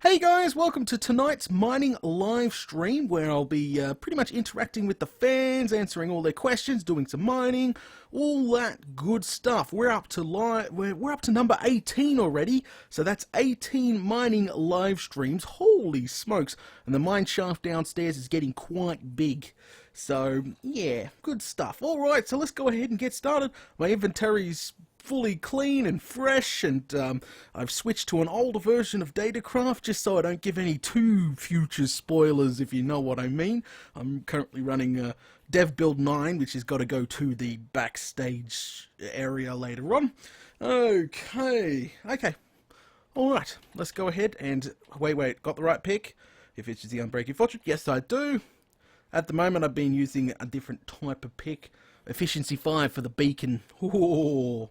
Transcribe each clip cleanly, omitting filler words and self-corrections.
Hey guys, welcome to tonight's mining live stream where I'll be pretty much interacting with the fans, answering all their questions, doing some mining, all that good stuff. We're up to number 18 already, so that's 18 mining live streams. Holy smokes! And the mine shaft downstairs is getting quite big. So yeah, good stuff. All right, so let's go ahead and get started. My inventory's fully clean and fresh, and I've switched to an older version of Datacraft just so I don't give any too future spoilers, if you know what I mean. I'm currently running Dev Build 9, which has got to go to the backstage area later on. Okay. Alright, let's go ahead and... Wait, got the right pick? If it's the Unbreaking Fortune, yes I do. At the moment I've been using a different type of pick. Efficiency 5 for the beacon. Ooh.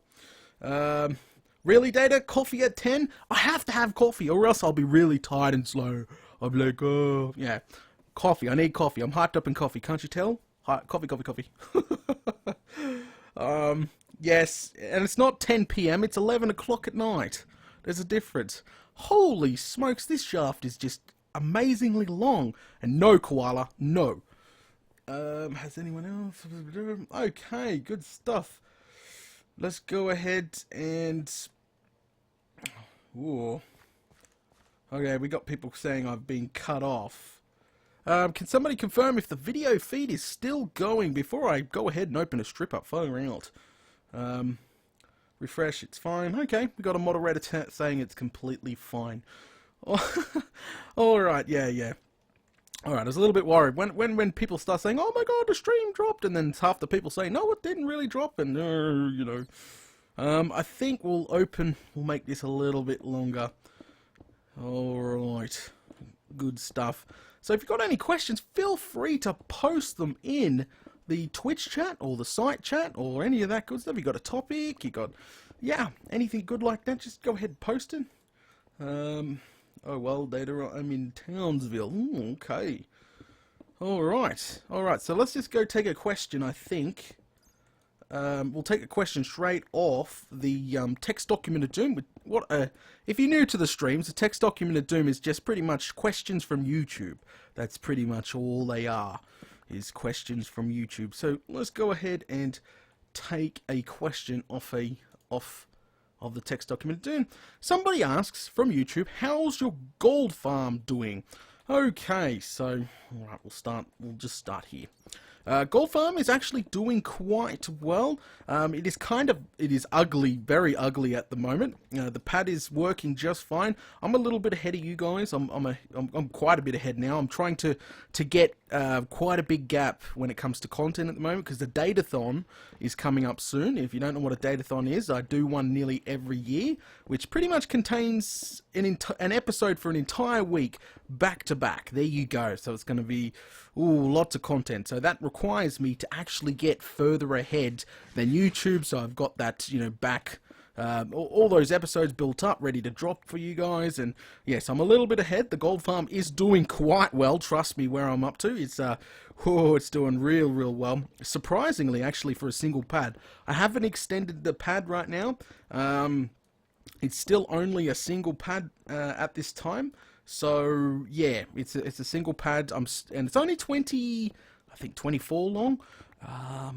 Really, Data? Coffee at 10? I have to have coffee or else I'll be really tired and slow. I'll be like, oh, yeah. Coffee. I need coffee. I'm hyped up in coffee. Can't you tell? Coffee. Yes. And it's not 10 PM. It's 11 o'clock at night. There's a difference. Holy smokes. This shaft is just amazingly long. And no koala. No. Has anyone else? Okay, good stuff. Let's go ahead and... Ooh. Okay, we got people saying I've been cut off. Can somebody confirm if the video feed is still going before I go ahead and open a strip up further out? Refresh, it's fine. Okay, we got a moderator saying it's completely fine. Alright, yeah. Alright, I was a little bit worried. When people start saying, oh my god, the stream dropped, and then half the people say, no, it didn't really drop, and, you know. I think we'll make this a little bit longer. Alright, good stuff. So if you've got any questions, feel free to post them in the Twitch chat, or the site chat, or any of that good stuff. You got a topic, you got, yeah, anything good like that, just go ahead and post it. Oh well, Data, I'm in Townsville. Ooh, okay. Alright, so let's just go take a question, I think. We'll take a question straight off the text document of Doom. If you're new to the streams, the text document of Doom is just pretty much questions from YouTube. That's pretty much all they are, is questions from YouTube. So let's go ahead and take a question off of the text document. Somebody asks from YouTube, how's your gold farm doing? Okay, so alright, we'll just start here. Gold farm is actually doing quite well. It is ugly, very ugly at the moment. The pad is working just fine. I'm a little bit ahead of you guys. I'm quite a bit ahead now. I'm trying to get quite a big gap when it comes to content at the moment, because the Datathon is coming up soon. If you don't know what a Datathon is, I do one nearly every year, which pretty much contains an episode for an entire week, back to back. There you go. So it's going to be lots of content. So that requires me to actually get further ahead than YouTube. So I've got that, back. All those episodes built up, ready to drop for you guys, and yes, I'm a little bit ahead. The gold farm is doing quite well. Trust me, where I'm up to, it's doing real well. Surprisingly, actually, for a single pad. I haven't extended the pad right now. It's still only a single pad at this time. So yeah, it's a single pad. And it's only 24 long.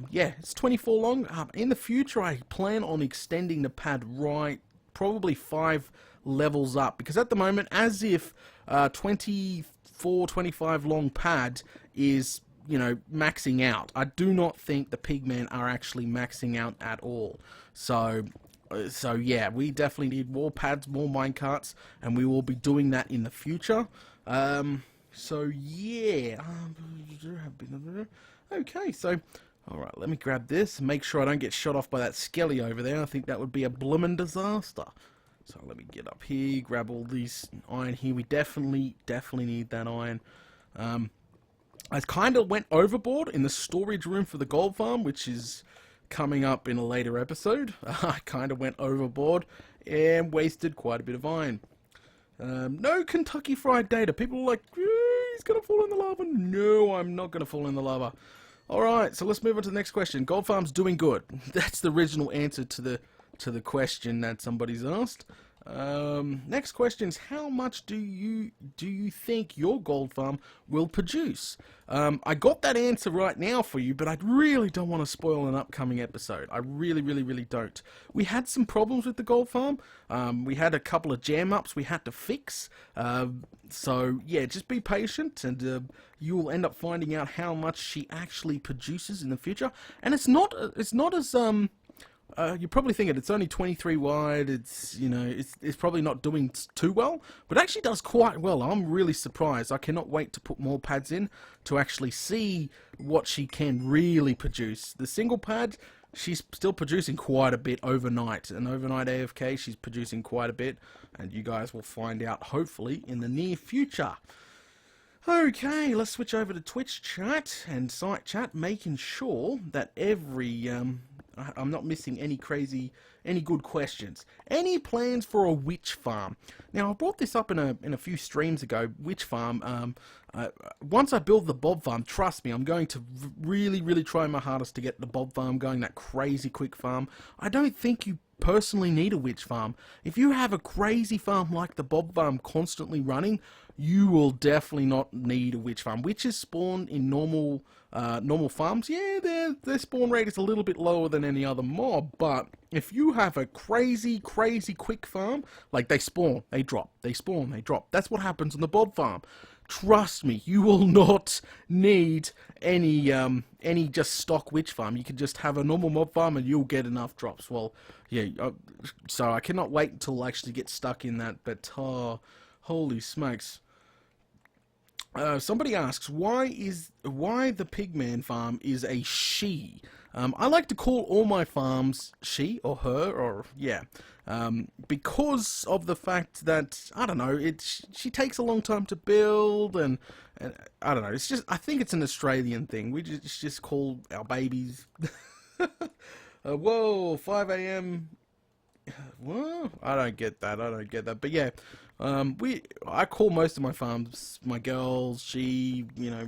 Yeah, it's 24 long. In the future, I plan on extending the pad probably 5 levels up, because at the moment, as if 24, 25 long pad is, maxing out. I do not think the pigmen are actually maxing out at all. So yeah, we definitely need more pads, more minecarts, and we will be doing that in the future. So yeah. Okay, so, alright, let me grab this and make sure I don't get shot off by that skelly over there. I think that would be a bloomin' disaster. So let me get up here, grab all these iron here. We definitely need that iron. I kind of went overboard in the storage room for the gold farm, which is coming up in a later episode. I kind of went overboard and wasted quite a bit of iron. No Kentucky Fried Data. People are like, he's going to fall in the lava. No, I'm not going to fall in the lava. Alright, so let's move on to the next question. Gold farm's doing good. That's the original answer to the question that somebody's asked. Next question is, how much do you think your gold farm will produce? I got that answer right now for you, but I really don't want to spoil an upcoming episode. I really don't. We had some problems with the gold farm. We had a couple of jam ups we had to fix. So yeah, just be patient, and you will end up finding out how much she actually produces in the future. And it's not as you're probably thinking it's only 23 wide, it's probably not doing too well, but it actually does quite well. I'm really surprised. I cannot wait to put more pads in to actually see what she can really produce. The single pad, she's still producing quite a bit overnight, and overnight AFK she's producing quite a bit, and you guys will find out hopefully in the near future. Okay, let's switch over to Twitch chat and site chat, making sure that I'm not missing any good questions. Any plans for a witch farm? Now, I brought this up in a few streams ago. Witch farm. Once I build the bob farm, trust me, I'm going to really try my hardest to get the bob farm going. That crazy quick farm. I don't think you personally need a witch farm. If you have a crazy farm like the bob farm constantly running, you will definitely not need a witch farm. Witches spawn in normal farms. Yeah, their spawn rate is a little bit lower than any other mob, but if you have a crazy quick farm, like they spawn, they drop, they spawn, they drop. That's what happens on the bob farm. Trust me, you will not need any just stock witch farm. You can just have a normal mob farm and you'll get enough drops. Well, yeah, so I cannot wait until I actually get stuck in that, but holy smokes. Somebody asks, why the Pigman farm is a she? I like to call all my farms she or her, or yeah, because of the fact that, I don't know, she takes a long time to build, and I don't know, it's just, I think it's an Australian thing. We just call our babies whoa, 5 a.m. Well, I don't get that. But yeah, I call most of my farms my girls, she,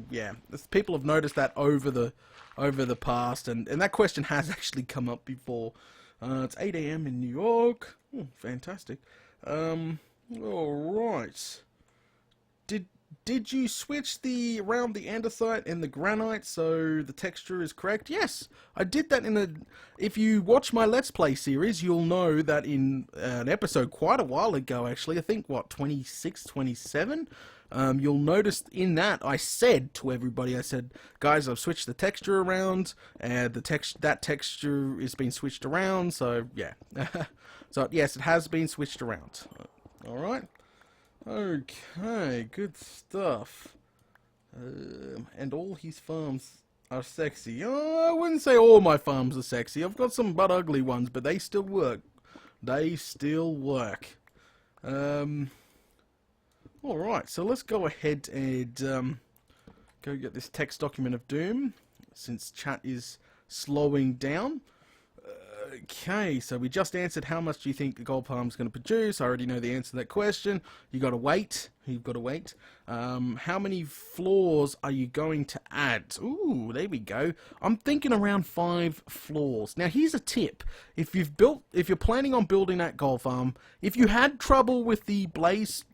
yeah. People have noticed that over the past, and that question has actually come up before. It's 8 a.m. in New York. Oh, fantastic. All right. Did you switch around the andesite and the granite so the texture is correct? Yes, I did that if you watch my Let's Play series, you'll know that in an episode quite a while ago, actually, I think, 26, 27? You'll notice in that I said to everybody, I said, guys, I've switched the texture around, and that texture is being switched around, so yeah. So yes, it has been switched around. Alright. Okay, good stuff. And all his farms are sexy. Oh, I wouldn't say all my farms are sexy. I've got some butt ugly ones, but they still work. They still work. Alright, so let's go ahead and go get this text document of doom, since chat is slowing down. Okay, so we just answered how much do you think the gold farm's going to produce. I already know the answer to that question. You've got to wait. How many floors are you going to add? Ooh, there we go. I'm thinking around 5 floors. Now, here's a tip. If you're planning on building that gold farm, if you had trouble with the blaze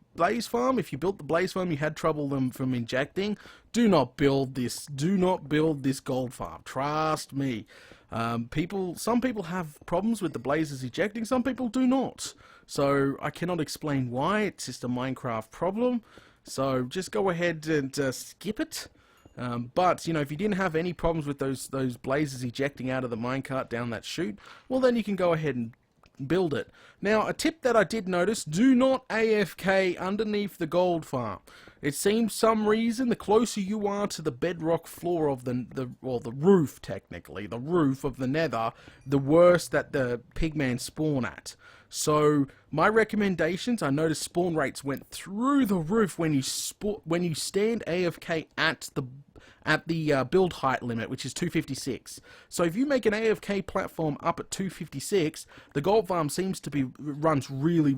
farm, if you built the blaze farm, you had trouble from injecting, do not build this. Do not build this gold farm. Trust me. Some people have problems with the blazes ejecting, some people do not. So I cannot explain why, it's just a Minecraft problem. So just go ahead and skip it. But, if you didn't have any problems with those blazes ejecting out of the minecart down that chute, well then you can go ahead and build it. Now, a tip that I did notice, do not AFK underneath the gold farm. It seems some reason the closer you are to the bedrock floor of the roof, technically, the roof of the nether, the worse that the pigmen spawn at. So, my recommendations, I noticed spawn rates went through the roof when you stand AFK at the build height limit, which is 256. So if you make an AFK platform up at 256, the gold farm seems to runs really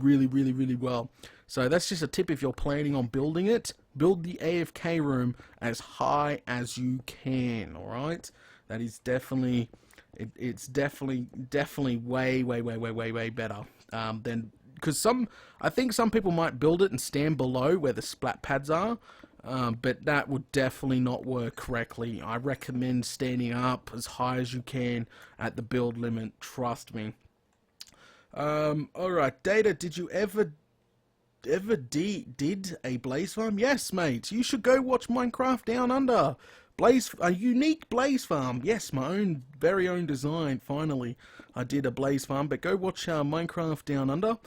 well. So that's just a tip if you're planning on building it. Build the AFK room as high as you can, alright? That is definitely, it's definitely way better than because I think some people might build it and stand below where the splat pads are, but that would definitely not work correctly. I recommend standing up as high as you can at the build limit, trust me. Alright, Data, did you ever did a blaze farm? Yes, mate. You should go watch Minecraft Down Under. A unique blaze farm. Yes, my own, very own design. Finally, I did a blaze farm. But go watch Minecraft Down Under,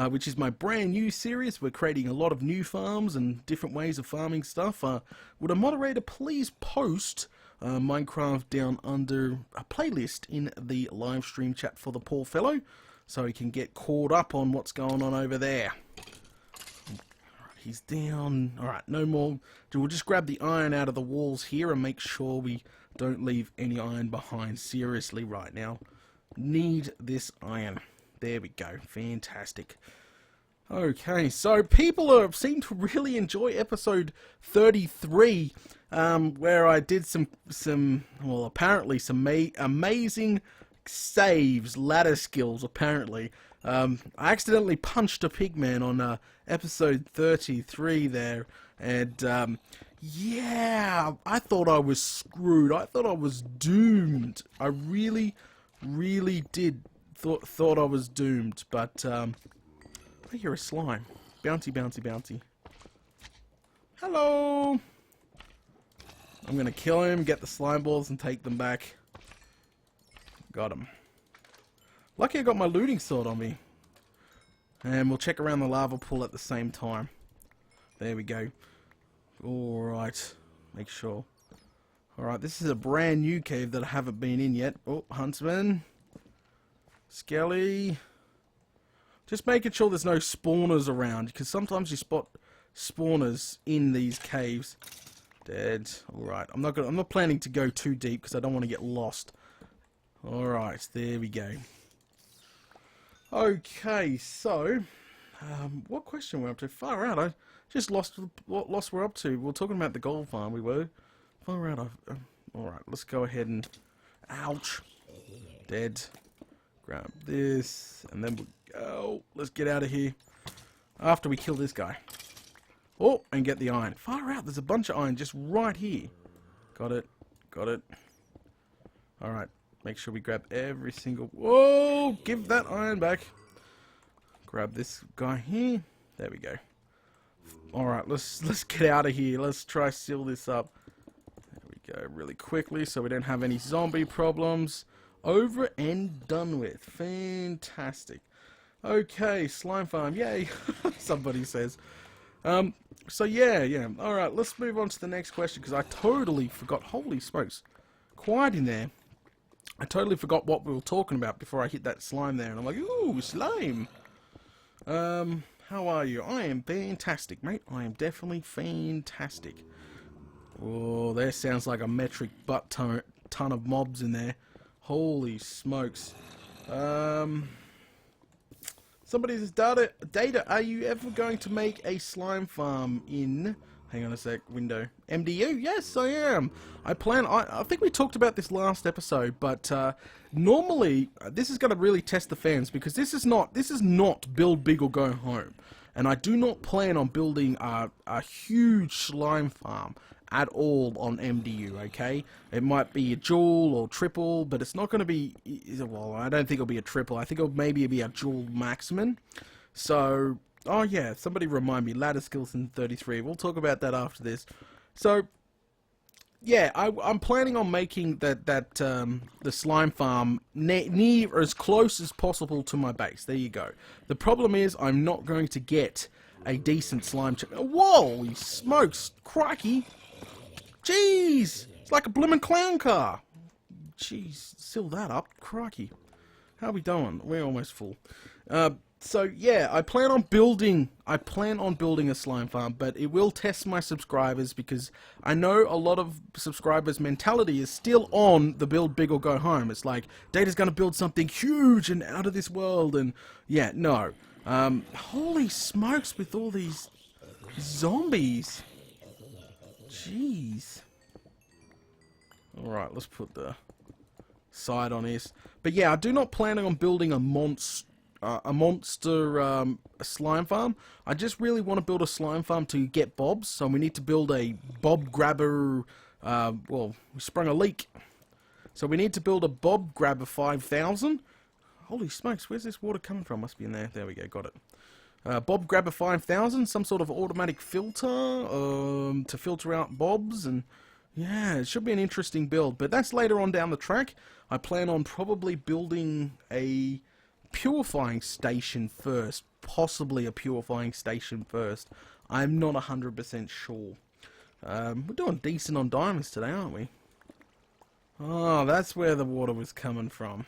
which is my brand new series. We're creating a lot of new farms and different ways of farming stuff. Would a moderator please post Minecraft Down Under a playlist in the live stream chat for the poor fellow, so he can get caught up on what's going on over there. He's down. Alright, no more. We'll just grab the iron out of the walls here and make sure we don't leave any iron behind. Seriously, right now. Need this iron. There we go. Fantastic. Okay, so people seem to really enjoy episode 33, where I did some well, apparently some amazing saves, ladder skills, apparently. I accidentally punched a pigman on episode 33 there, and yeah, I thought I was screwed. I thought I was doomed. I really did thought I was doomed, but I hear a slime. Bouncy, bouncy, bouncy. Hello! I'm gonna kill him, get the slime balls, and take them back. Got him. Lucky I got my looting sword on me. And we'll check around the lava pool at the same time. There we go. Alright. Make sure. Alright, this is a brand new cave that I haven't been in yet. Oh, huntsman. Skelly. Just making sure there's no spawners around, because sometimes you spot spawners in these caves. Dead. Alright, I'm not planning to go too deep because I don't want to get lost. Alright, there we go. Okay, so what question we're up to? Far out. I just lost what we're up to. We're talking about the gold farm. We were far out. Alright, let's go ahead and ouch. Dead. Grab this and then we'll go. Let's get out of here after we kill this guy. Oh, and get the iron. Far out. There's a bunch of iron just right here. Got it. Got it. Alright. Make sure we grab every single... Whoa! Give that iron back. Grab this guy here. There we go. Alright, let's get out of here. Let's try seal this up. There we go. Really quickly so we don't have any zombie problems. Over and done with. Fantastic. Okay, slime farm. Yay! Somebody says. So yeah. Alright, let's move on to the next question because I totally forgot. Holy smokes. Quiet in there. I totally forgot what we were talking about before I hit that slime there, and I'm like, ooh, slime! How are you? I am fantastic, mate. I am definitely fantastic. Oh, there sounds like a metric butt ton of mobs in there. Holy smokes. Somebody says, Data, are you ever going to make a slime farm in... Hang on a sec, window. MDU? Yes, I am. I think we talked about this last episode, but normally this is going to really test the fans because this is not build big or go home, and I do not plan on building a huge slime farm at all on MDU. Okay, it might be a dual or triple, but it's not going to be. Well, I don't think it'll be a triple. I think it'll maybe be a dual maximum. So. Oh yeah, somebody remind me, ladder skills in 33. We'll talk about that after this. So, yeah, I'm planning on making the slime farm near as close as possible to my base. There you go. The problem is I'm not going to get a decent slime... Whoa, he smokes. Crikey. Jeez. It's like a blooming clown car. Jeez, seal that up. Crikey. How we doing? We're almost full. So yeah, I plan on building a slime farm, but it will test my subscribers because I know a lot of subscribers' mentality is still on the build big or go home. It's like Data's gonna build something huge and out of this world, and yeah, no. Holy smokes with all these zombies. Jeez. Alright, let's put the side on this. But yeah, I do not plan on building a a monster slime farm. I just really want to build a slime farm to get bobs, so we need to build a bob grabber. Well, we sprung a leak, so we need to build a bob grabber 5000. Holy smokes, where's this water coming from? Must be in there. There we go, got it. Bob grabber 5000, some sort of automatic filter to filter out bobs, and yeah, it should be an interesting build. But that's later on down the track. I plan on probably building a purifying station first, possibly a purifying station first. I'm not 100% sure. We're doing decent on diamonds today, aren't we? Oh, that's where the water was coming from.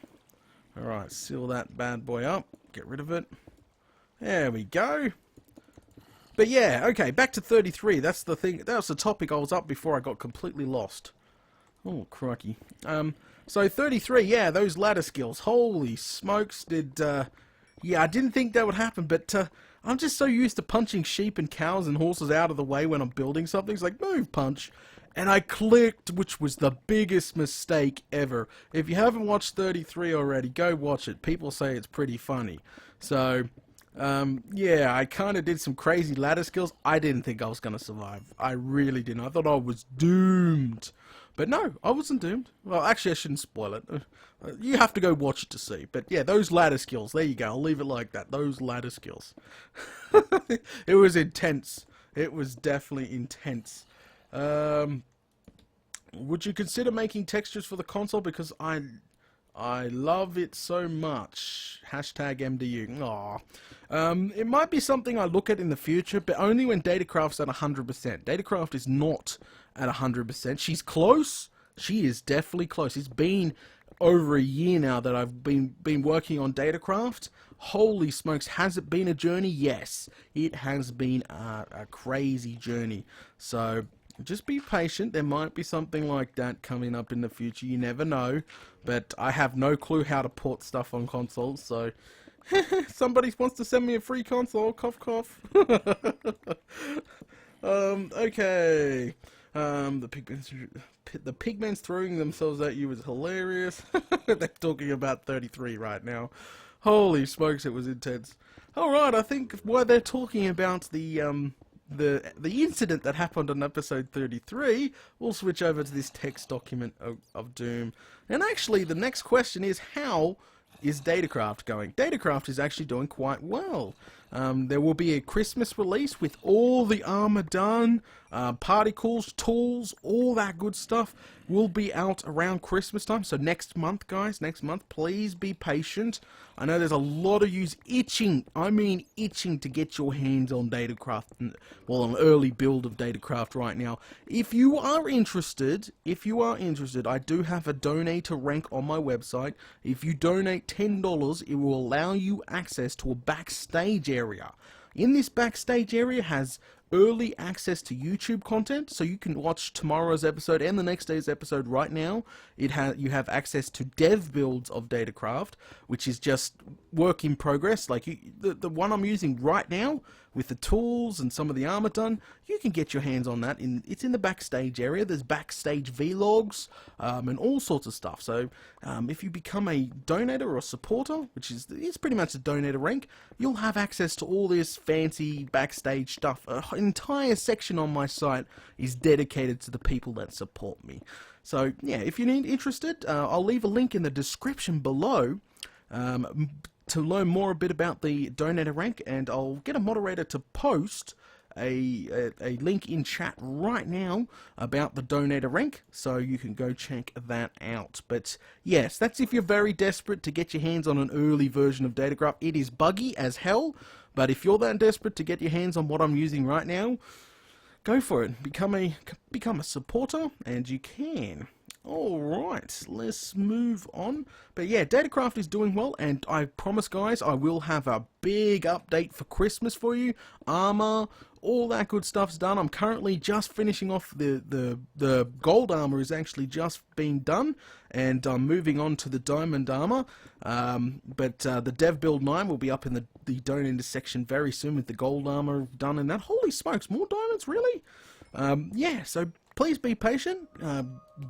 Alright, seal that bad boy up, get rid of it. There we go. But yeah, okay, back to 33. That's the thing. That was the topic I was up before I got completely lost. Oh, crikey. So 33, yeah, those ladder skills. Holy smokes, yeah, I didn't think that would happen, but I'm just so used to punching sheep and cows and horses out of the way when I'm building something. It's like, move, punch. And I clicked, which was the biggest mistake ever. If you haven't watched 33 already, go watch it. People say it's pretty funny. So, yeah, I kind of did some crazy ladder skills. I didn't think I was going to survive. I really didn't. I thought I was doomed. But no, I wasn't doomed. Well, actually, I shouldn't spoil it. You have to go watch it to see. But yeah, those ladder skills. There you go. I'll leave it like that. Those ladder skills. It was intense. It was definitely intense. Would you consider making textures for the console? Because I love it so much. Hashtag MDU. Aw. It might be something I look at in the future, but only when Datacraft's at 100%. Datacraft is not at 100%. She's close. She is definitely close. It's been over a year now that I've been working on Datacraft. Holy smokes, has it been a journey? Yes, it has been a crazy journey. So just be patient. There might be something like that coming up in the future. You never know. But I have no clue how to port stuff on consoles, so somebody wants to send me a free console. Cough, cough. Okay. The pigments throwing themselves at you was hilarious. They're talking about 33 right now. Holy smokes, it was intense. Alright, I think while they're talking about the incident that happened on episode 33, we'll switch over to this text document of doom. And actually, the next question is, how is Datacraft going? Datacraft is actually doing quite well. There will be a Christmas release with all the armor done, particles, tools, all that good stuff will be out around Christmas time. So next month, guys, next month, please be patient. I know there's a lot of yous itching, I mean itching to get your hands on Datacraft, well, an early build of Datacraft right now. If you are interested, I do have a donator rank on my website. If you donate $10, it will allow you access to a backstage area. In this backstage area has early access to YouTube content, so you can watch tomorrow's episode and the next day's episode right now. You have access to dev builds of Datacraft, which is just work in progress. Like the one I'm using right now with the tools and some of the armor done, you can get your hands on that. It's in the backstage area. There's backstage vlogs and all sorts of stuff. So if you become a donator or a supporter, which is it's pretty much a donator rank, you'll have access to all this fancy backstage stuff. An entire section on my site is dedicated to the people that support me. So yeah, if you're interested, I'll leave a link in the description below to learn more a bit about the donator rank, and I'll get a moderator to post a link in chat right now about the donator rank, so you can go check that out. But yes, that's if you're very desperate to get your hands on an early version of Datacraft. It is buggy as hell, but if you're that desperate to get your hands on what I'm using right now, go for it. Become a supporter, and you can. Alright, let's move on. But yeah, Datacraft is doing well, and I promise, guys, I will have a big update for Christmas for you. Armor, all that good stuff's done. I'm currently just finishing off the gold armor is actually just being done, and I'm moving on to the diamond armor. But the dev build 9 will be up in the donator section very soon with the gold armor done and that. Holy smokes, more diamonds, really? Yeah, so please be patient.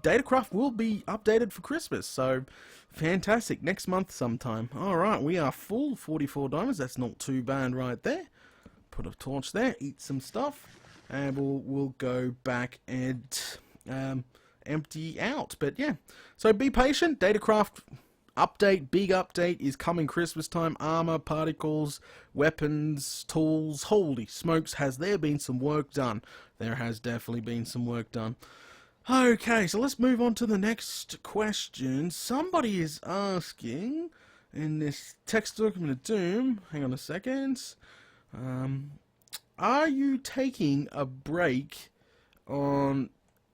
Datacraft will be updated for Christmas, so fantastic. Next month sometime. Alright, we are full. 44 diamonds. That's not too bad right there. Put a torch there, eat some stuff, and we'll go back and empty out. But yeah, so be patient. Datacraft update, big update is coming Christmas time. Armor, particles, weapons, tools. Holy smokes, has there been some work done? There has definitely been some work done. Okay, so let's move on to the next question. Somebody is asking in this text document of doom, hang on a second, are you taking a break on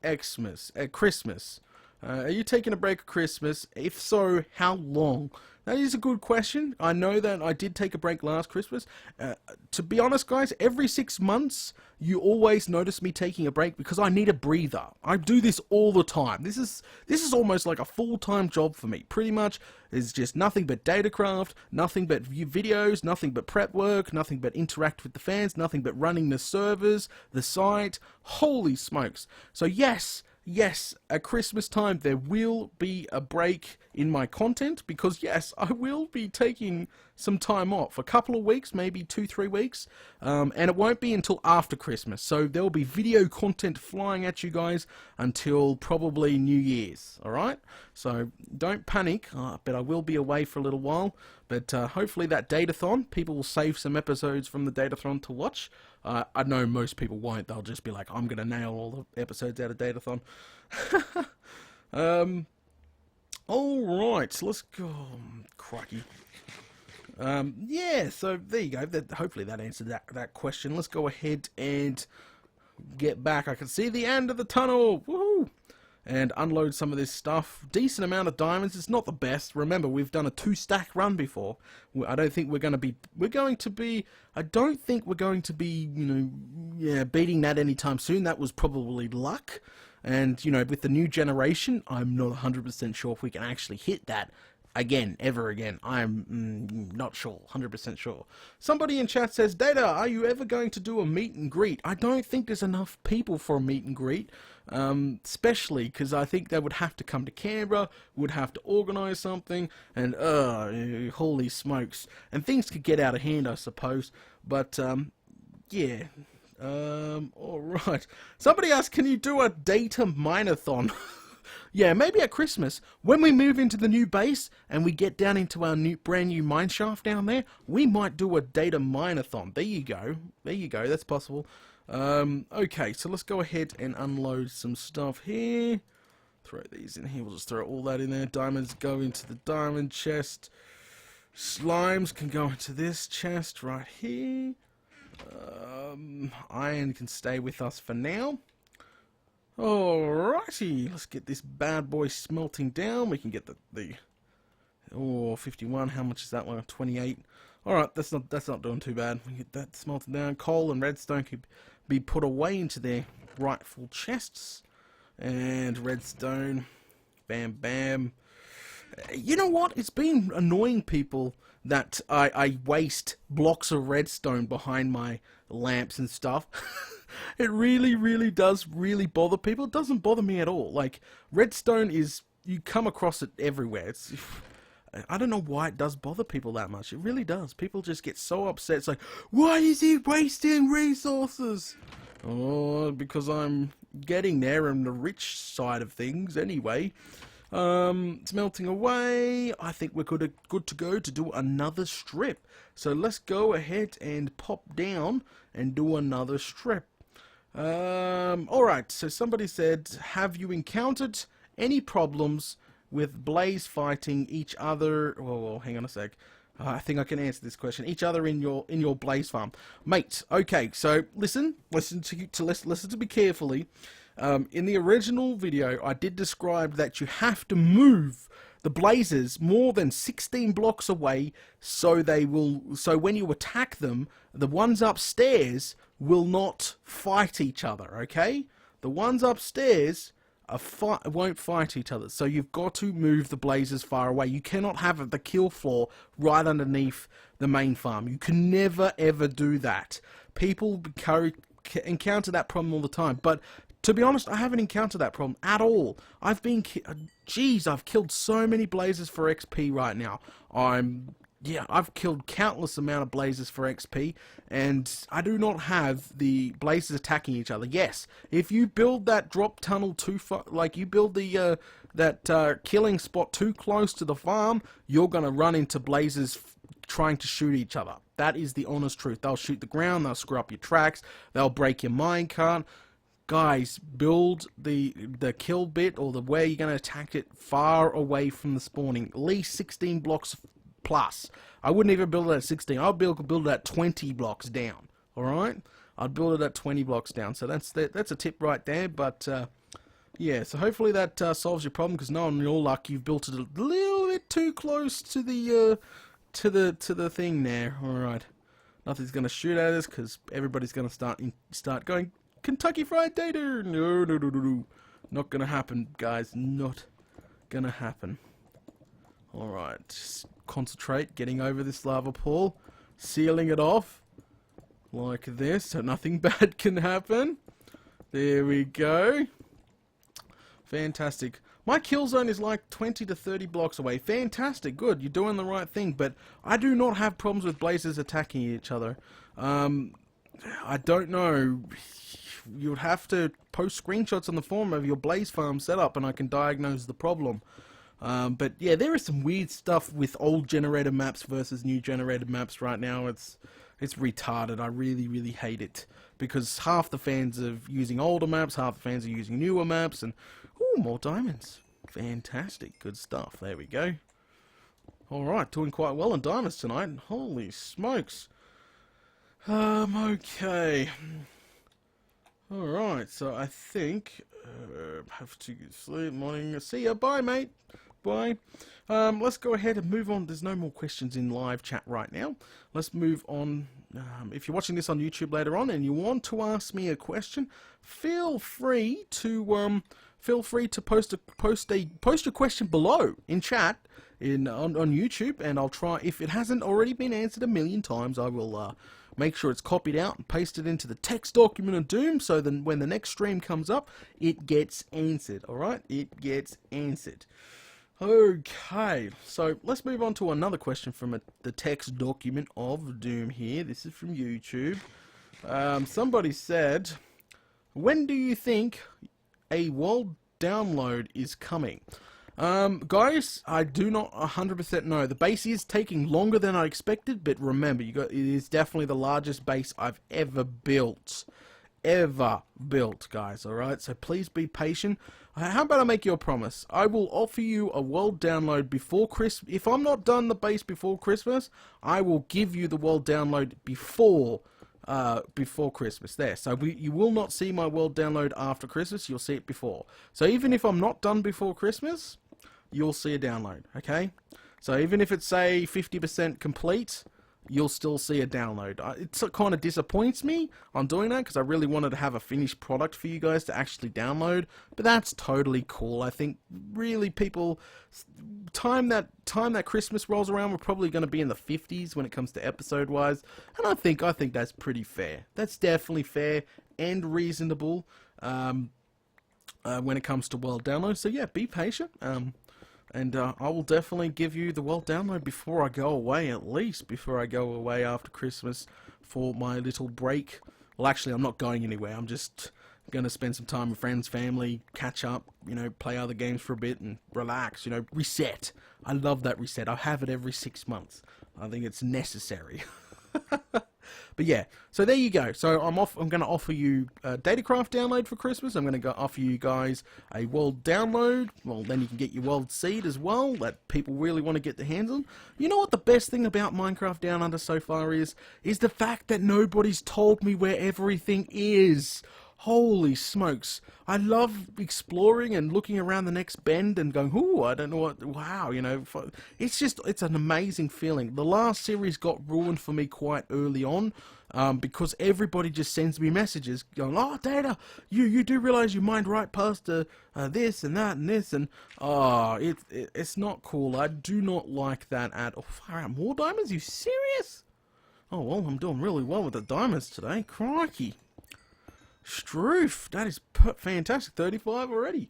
Xmas, at Christmas? Are you taking a break at Christmas? If so, how long? That is a good question. I know that I did take a break last Christmas. To be honest, guys, every 6 months, you always notice me taking a break because I need a breather. I do this all the time. This is almost like a full-time job for me. Pretty much, it's just nothing but Datacraft, nothing but view videos, nothing but prep work, nothing but interact with the fans, nothing but running the servers, the site. Holy smokes. So yes, at Christmas time there will be a break in my content because yes, I will be taking some time off, a couple of weeks, maybe 2-3 weeks, and it won't be until after Christmas. So there will be video content flying at you guys until probably New Year's. All right, so don't panic. But I will be away for a little while. But hopefully that Datathon, people will save some episodes from the Datathon to watch. I know most people won't. They'll just be like, I'm going to nail all the episodes out of Datathon. Alright, so let's go. Crikey. Yeah, so there you go. Hopefully that answered that question. Let's go ahead and get back. I can see the end of the tunnel. Woohoo! And unload some of this stuff. Decent amount of diamonds. It's not the best. Remember, we've done a 2-stack run before. I don't think we're going to be, I don't think we're going to be, beating that anytime soon. That was probably luck. And, with the new generation, I'm not 100% sure if we can actually hit that ever again. I'm not sure, 100% sure. Somebody in chat says, Data, are you ever going to do a meet and greet? I don't think there's enough people for a meet and greet, especially because I think they would have to come to Canberra, would have to organise something, and holy smokes. And things could get out of hand, I suppose, but yeah. Alright. Somebody asked, can you do a data mine-a-thon? Yeah, maybe at Christmas. When we move into the new base and we get down into our brand new mine shaft down there, we might do a data mine-a-thon. There you go. There you go. That's possible. Okay, so let's go ahead and unload some stuff here. Throw these in here. We'll just throw all that in there. Diamonds go into the diamond chest. Slimes can go into this chest right here. Iron can stay with us for now. Alrighty, let's get this bad boy smelting down. We can get the 51. How much is that one? 28. Alright, that's not doing too bad. We get that smelting down. Coal and redstone could be put away into their rightful chests. And redstone. Bam, bam. You know what? It's been annoying people that I waste blocks of redstone behind my lamps and stuff. It really does bother people. It doesn't bother me at all. Like, redstone is, you come across it everywhere. I don't know why it does bother people that much. It really does. People just get so upset. It's like, why is he wasting resources? Oh, because I'm getting there on the rich side of things anyway. Smelting away. I think we're good to go to do another strip. So let's go ahead and pop down and do another strip. Alright, so somebody said, have you encountered any problems with Blaze fighting each other? Oh, hang on a sec. I think I can answer this question. Each other in your Blaze farm, mate. Okay, so listen to me carefully. In the original video, I did describe that you have to move the blazes more than 16 blocks away, so when you attack them, the ones upstairs will not fight each other. Okay, the ones upstairs won't fight each other. So you've got to move the blazes far away. You cannot have the kill floor right underneath the main farm. You can never ever do that. People encounter that problem all the time, but To be honest, I haven't encountered that problem at all. I've been, I've killed so many blazes for XP right now. I've killed countless amount of blazes for XP, and I do not have the blazes attacking each other. Yes, if you build that drop tunnel too far, like you build the killing spot too close to the farm, you're gonna run into blazes trying to shoot each other. That is the honest truth. They'll shoot the ground, they'll screw up your tracks, they'll break your minecart. Guys, build the kill bit or the where you're gonna attack it far away from the spawning, at least 16 blocks plus. I wouldn't even build it at 16. I'd build it at 20 blocks down. All right, I'd build it at 20 blocks down. So that's a tip right there. But yeah, so hopefully that solves your problem, because knowing your luck, you've built it a little bit too close to the thing there. All right, nothing's gonna shoot at us because everybody's gonna start going Kentucky Fried Tater. No, not gonna happen, guys. Not gonna happen. All right, just concentrate, getting over this lava pool, sealing it off like this so nothing bad can happen. There we go. Fantastic. My kill zone is like 20 to 30 blocks away. Fantastic, good, you're doing the right thing, but I do not have problems with blazes attacking each other. I don't know. You would have to post screenshots on the forum of your blaze farm setup and I can diagnose the problem. But yeah, there is some weird stuff with old generated maps versus new generated maps right now. It's retarded. I really hate it, because half the fans are using older maps, half the fans are using newer maps, and ooh, more diamonds. Fantastic, good stuff. There we go. All right, doing quite well in diamonds tonight. Holy smokes. Okay. All right, so I think have to sleep. Morning. See ya. Bye, mate. Bye. Let's go ahead and move on. There's no more questions in live chat right now. Let's move on. If you're watching this on YouTube later on and you want to ask me a question, feel free to post your question below in chat on YouTube, and I'll try. If it hasn't already been answered a million times, I will make sure it's copied out and pasted into the text document of Doom, so then when the next stream comes up, it gets answered. All right, it gets answered. Okay, so let's move on to another question from the text document of Doom here. This is from YouTube. Somebody said, when do you think a world download is coming? Guys, I do not 100% know. The base is taking longer than I expected, but remember, it is definitely the largest base I've ever built. Guys, alright? So please be patient. How about I make you a promise? I will offer you a world download before Christmas. If I'm not done the base before Christmas, I will give you the world download before Christmas. There, so you will not see my world download after Christmas. You'll see it before. So even if I'm not done before Christmas, you'll see a download. Okay, so even if it's say 50% complete, you'll still see a download. It kind of disappoints me on doing that, because I really wanted to have a finished product for you guys to actually download, but that's totally cool. I think really people, time that Christmas rolls around, we're probably going to be in the 50s when it comes to episode wise, and I think that's pretty fair. That's definitely fair and reasonable when it comes to world download. So yeah, be patient. And I will definitely give you the world download before I go away, at least before I go away after Christmas for my little break. Well, actually, I'm not going anywhere. I'm just going to spend some time with friends, family, catch up, play other games for a bit and relax, reset. I love that reset. I have it every 6 months. I think it's necessary. But yeah, so there you go. So I'm going to offer you a Datacraft download for Christmas. I'm going to offer you guys a world download. Well, then you can get your world seed as well, that people really want to get their hands on. You know what the best thing about Minecraft Down Under so far is the fact that nobody's told me where everything is. Holy smokes. I love exploring and looking around the next bend and going, ooh, I don't know what, wow, it's an amazing feeling. The last series got ruined for me quite early on, because everybody just sends me messages going, oh, Data, you do realize you mined right past this and that and this, and it's not cool. I do not like that at all. Far out, more diamonds? You serious? Oh, well, I'm doing really well with the diamonds today. Crikey. Stroof, that is fantastic. 35 already.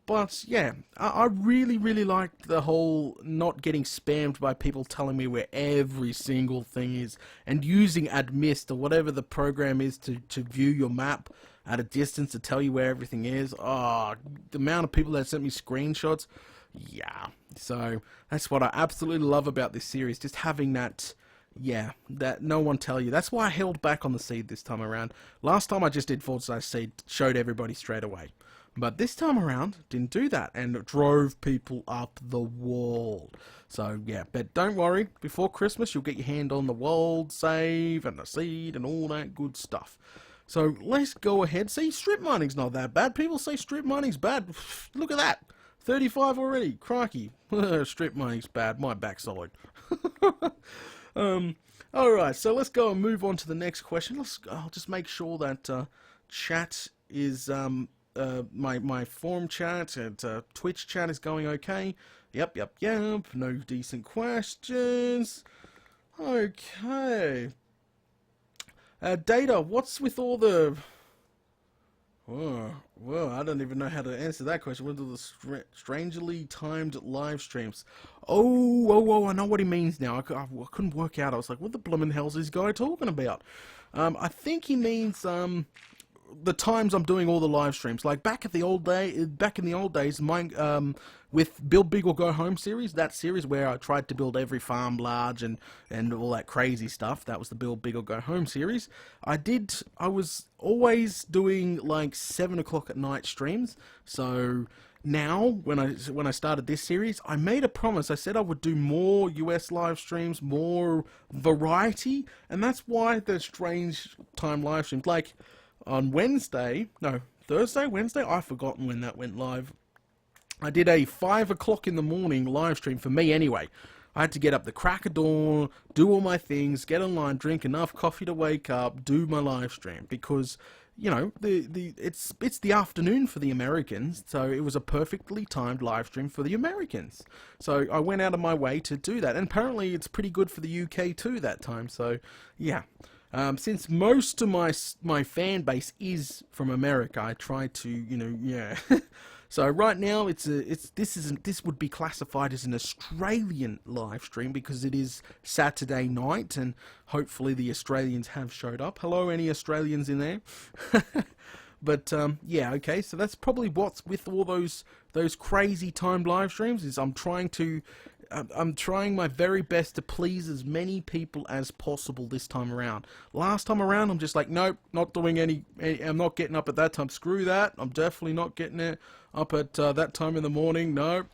But yeah, I really, really liked the whole not getting spammed by people telling me where every single thing is, and using Admist or whatever the program is to view your map at a distance to tell you where everything is. Oh, the amount of people that sent me screenshots. Yeah, so that's what I absolutely love about this series, just having that. Yeah, that no one tell you. That's why I held back on the seed this time around. Last time I just did Forward Slash Seed, showed everybody straight away. But this time around, didn't do that, and it drove people up the wall. So yeah, but don't worry, before Christmas you'll get your hand on the world save and the seed and all that good stuff. So let's go ahead. See, strip mining's not that bad. People say strip mining's bad. Look at that. 35 already. Crikey. Strip mining's bad. My back's solid. Alright, so let's go and move on to the next question. I'll just make sure that chat is my forum chat and Twitch chat is going okay. Yep. No decent questions. Okay. Data, what's with all the... Well, I don't even know how to answer that question. What are the strangely timed live streams? Oh, I know what he means now. I couldn't work out. I was like, what the bloomin' hell's this guy talking about? I think he means the times I'm doing all the live streams. Like back in the old days, mine with Build Big or Go Home series, that series where I tried to build every farm large and all that crazy stuff. That was the Build Big or Go Home series. I was always doing like 7 o'clock at night streams. So now, when I started this series, I made a promise. I said I would do more US live streams, more variety, and that's why the strange time live streams. Like on Thursday, I've forgotten when that went live. I did a 5 o'clock in the morning live stream for me anyway. I had to get up the crack of dawn, do all my things, get online, drink enough coffee to wake up, do my live stream because, you know, it's the afternoon for the Americans, so it was a perfectly timed live stream for the Americans. So I went out of my way to do that, and apparently it's pretty good for the UK too that time. So yeah. Since most of my fan base is from America, I try to, yeah. So right now this would be classified as an Australian live stream because it is Saturday night, and hopefully the Australians have showed up. Hello, any Australians in there? But yeah, okay. So that's probably what's with all those crazy timed live streams is I'm trying my very best to please as many people as possible this time around. Last time around, I'm just like, nope, not doing I'm not getting up at that time. Screw that. I'm definitely not getting it up at that time in the morning. Nope.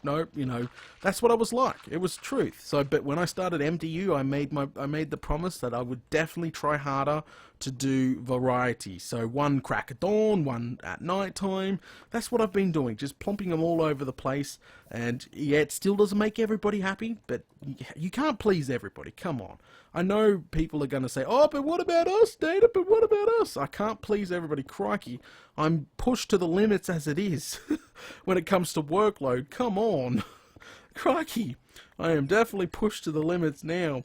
That's what I was like. It was truth. So, but when I started MDU, I made the promise that I would definitely try harder to do variety. So one crack at dawn, one at night time. That's what I've been doing, just plomping them all over the place. And yeah, it still doesn't make everybody happy, but you can't please everybody. Come on. I know people are going to say, oh, but what about us, Data? But what about us? I can't please everybody. Crikey. I'm pushed to the limits as it is when it comes to workload. Come on. Crikey. I am definitely pushed to the limits now.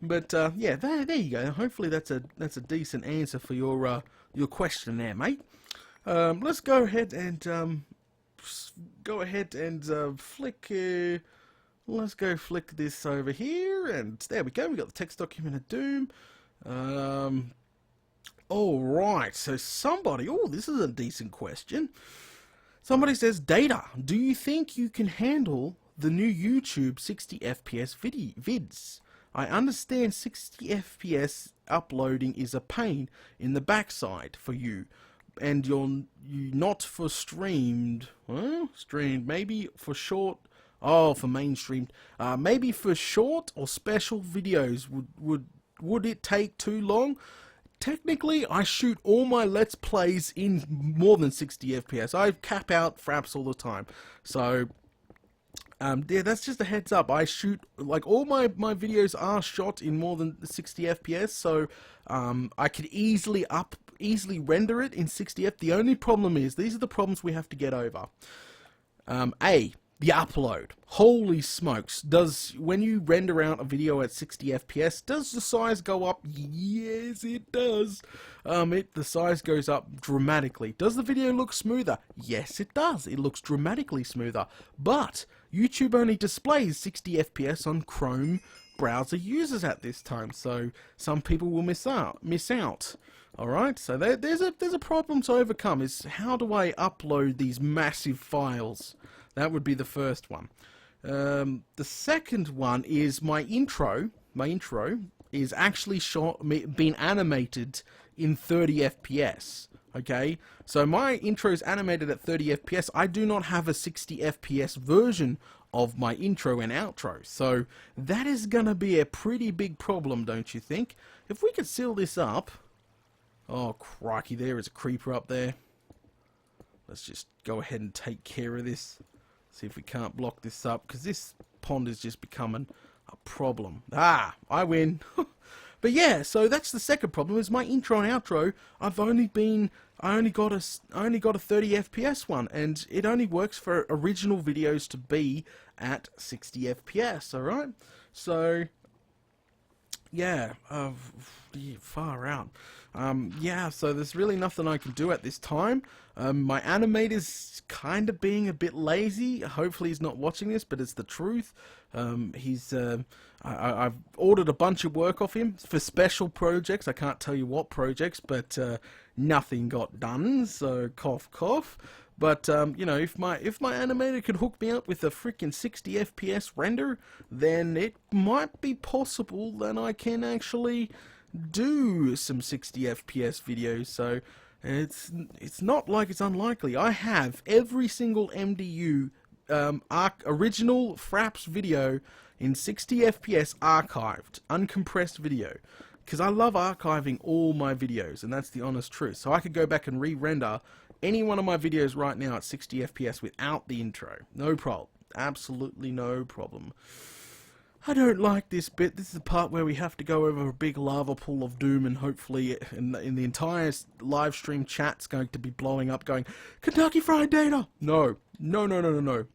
But yeah, there you go. Hopefully that's a decent answer for your question there, mate. Let's go ahead and flick. Let's go flick this over here, and there we go. We got the text document of Doom. All right. So somebody. Oh, this is a decent question. Somebody says, Data, do you think you can handle the new YouTube 60 FPS vids? I understand 60 FPS uploading is a pain in the backside for you, and you're not for streamed. Streamed maybe for short. Oh, for mainstream. Maybe for short or special videos. Would it take too long? Technically, I shoot all my Let's Plays in more than 60 FPS. I cap out fraps all the time. So, yeah, that's just a heads up. I shoot, like, all my videos are shot in more than 60 FPS. So, I could easily render it in 60 FPS. The only problem is, these are the problems we have to get over. A, the upload. Holy smokes. When you render out a video at 60 FPS, does the size go up? Yes, it does. The size goes up dramatically. Does the video look smoother? Yes, it does. It looks dramatically smoother. But YouTube only displays 60 FPS on Chrome browser users at this time, so some people will miss out. Alright, so there's a problem to overcome, is how do I upload these massive files? That would be the first one. The second one is my intro. My intro is actually been animated in 30 FPS. Okay, so my intro is animated at 30 FPS. I do not have a 60 FPS version of my intro and outro, so that is gonna be a pretty big problem, don't you think? If we could seal this up. Oh crikey, there is a creeper up there. Let's just go ahead and take care of this. See if we can't block this up, because this pond is just becoming a problem. Ah, I win. But yeah, so that's the second problem, is my intro and outro. I only got a 30 FPS one, and it only works for original videos to be at 60 FPS. All right, so yeah, far out. Yeah, so there's really nothing I can do at this time. My animator's kind of being a bit lazy. Hopefully he's not watching this, but it's the truth. I've ordered a bunch of work off him for special projects. I can't tell you what projects, but nothing got done, so cough cough. But you know, if my animator could hook me up with a freaking 60 FPS render, then it might be possible that I can actually do some 60 FPS videos. So it's not like it's unlikely. I have every single MDU original Fraps video in 60 FPS archived, uncompressed video, because I love archiving all my videos, and that's the honest truth. So I could go back and re-render any one of my videos right now at 60 FPS without the intro. No problem. Absolutely no problem. I don't like this bit. This is the part where we have to go over a big lava pool of doom, and hopefully in the entire live stream chat's going to be blowing up going, Kentucky Fried Data! No. No, no, no, no, no.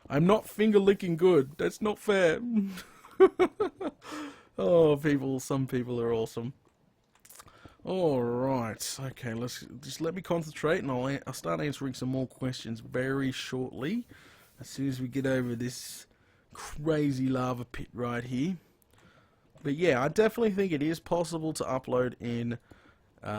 I'm not finger licking good. That's not fair. Oh, some people are awesome. Alright, okay, let me concentrate, and I'll start answering some more questions very shortly, as soon as we get over this crazy lava pit right here. But yeah, I definitely think it is possible to upload in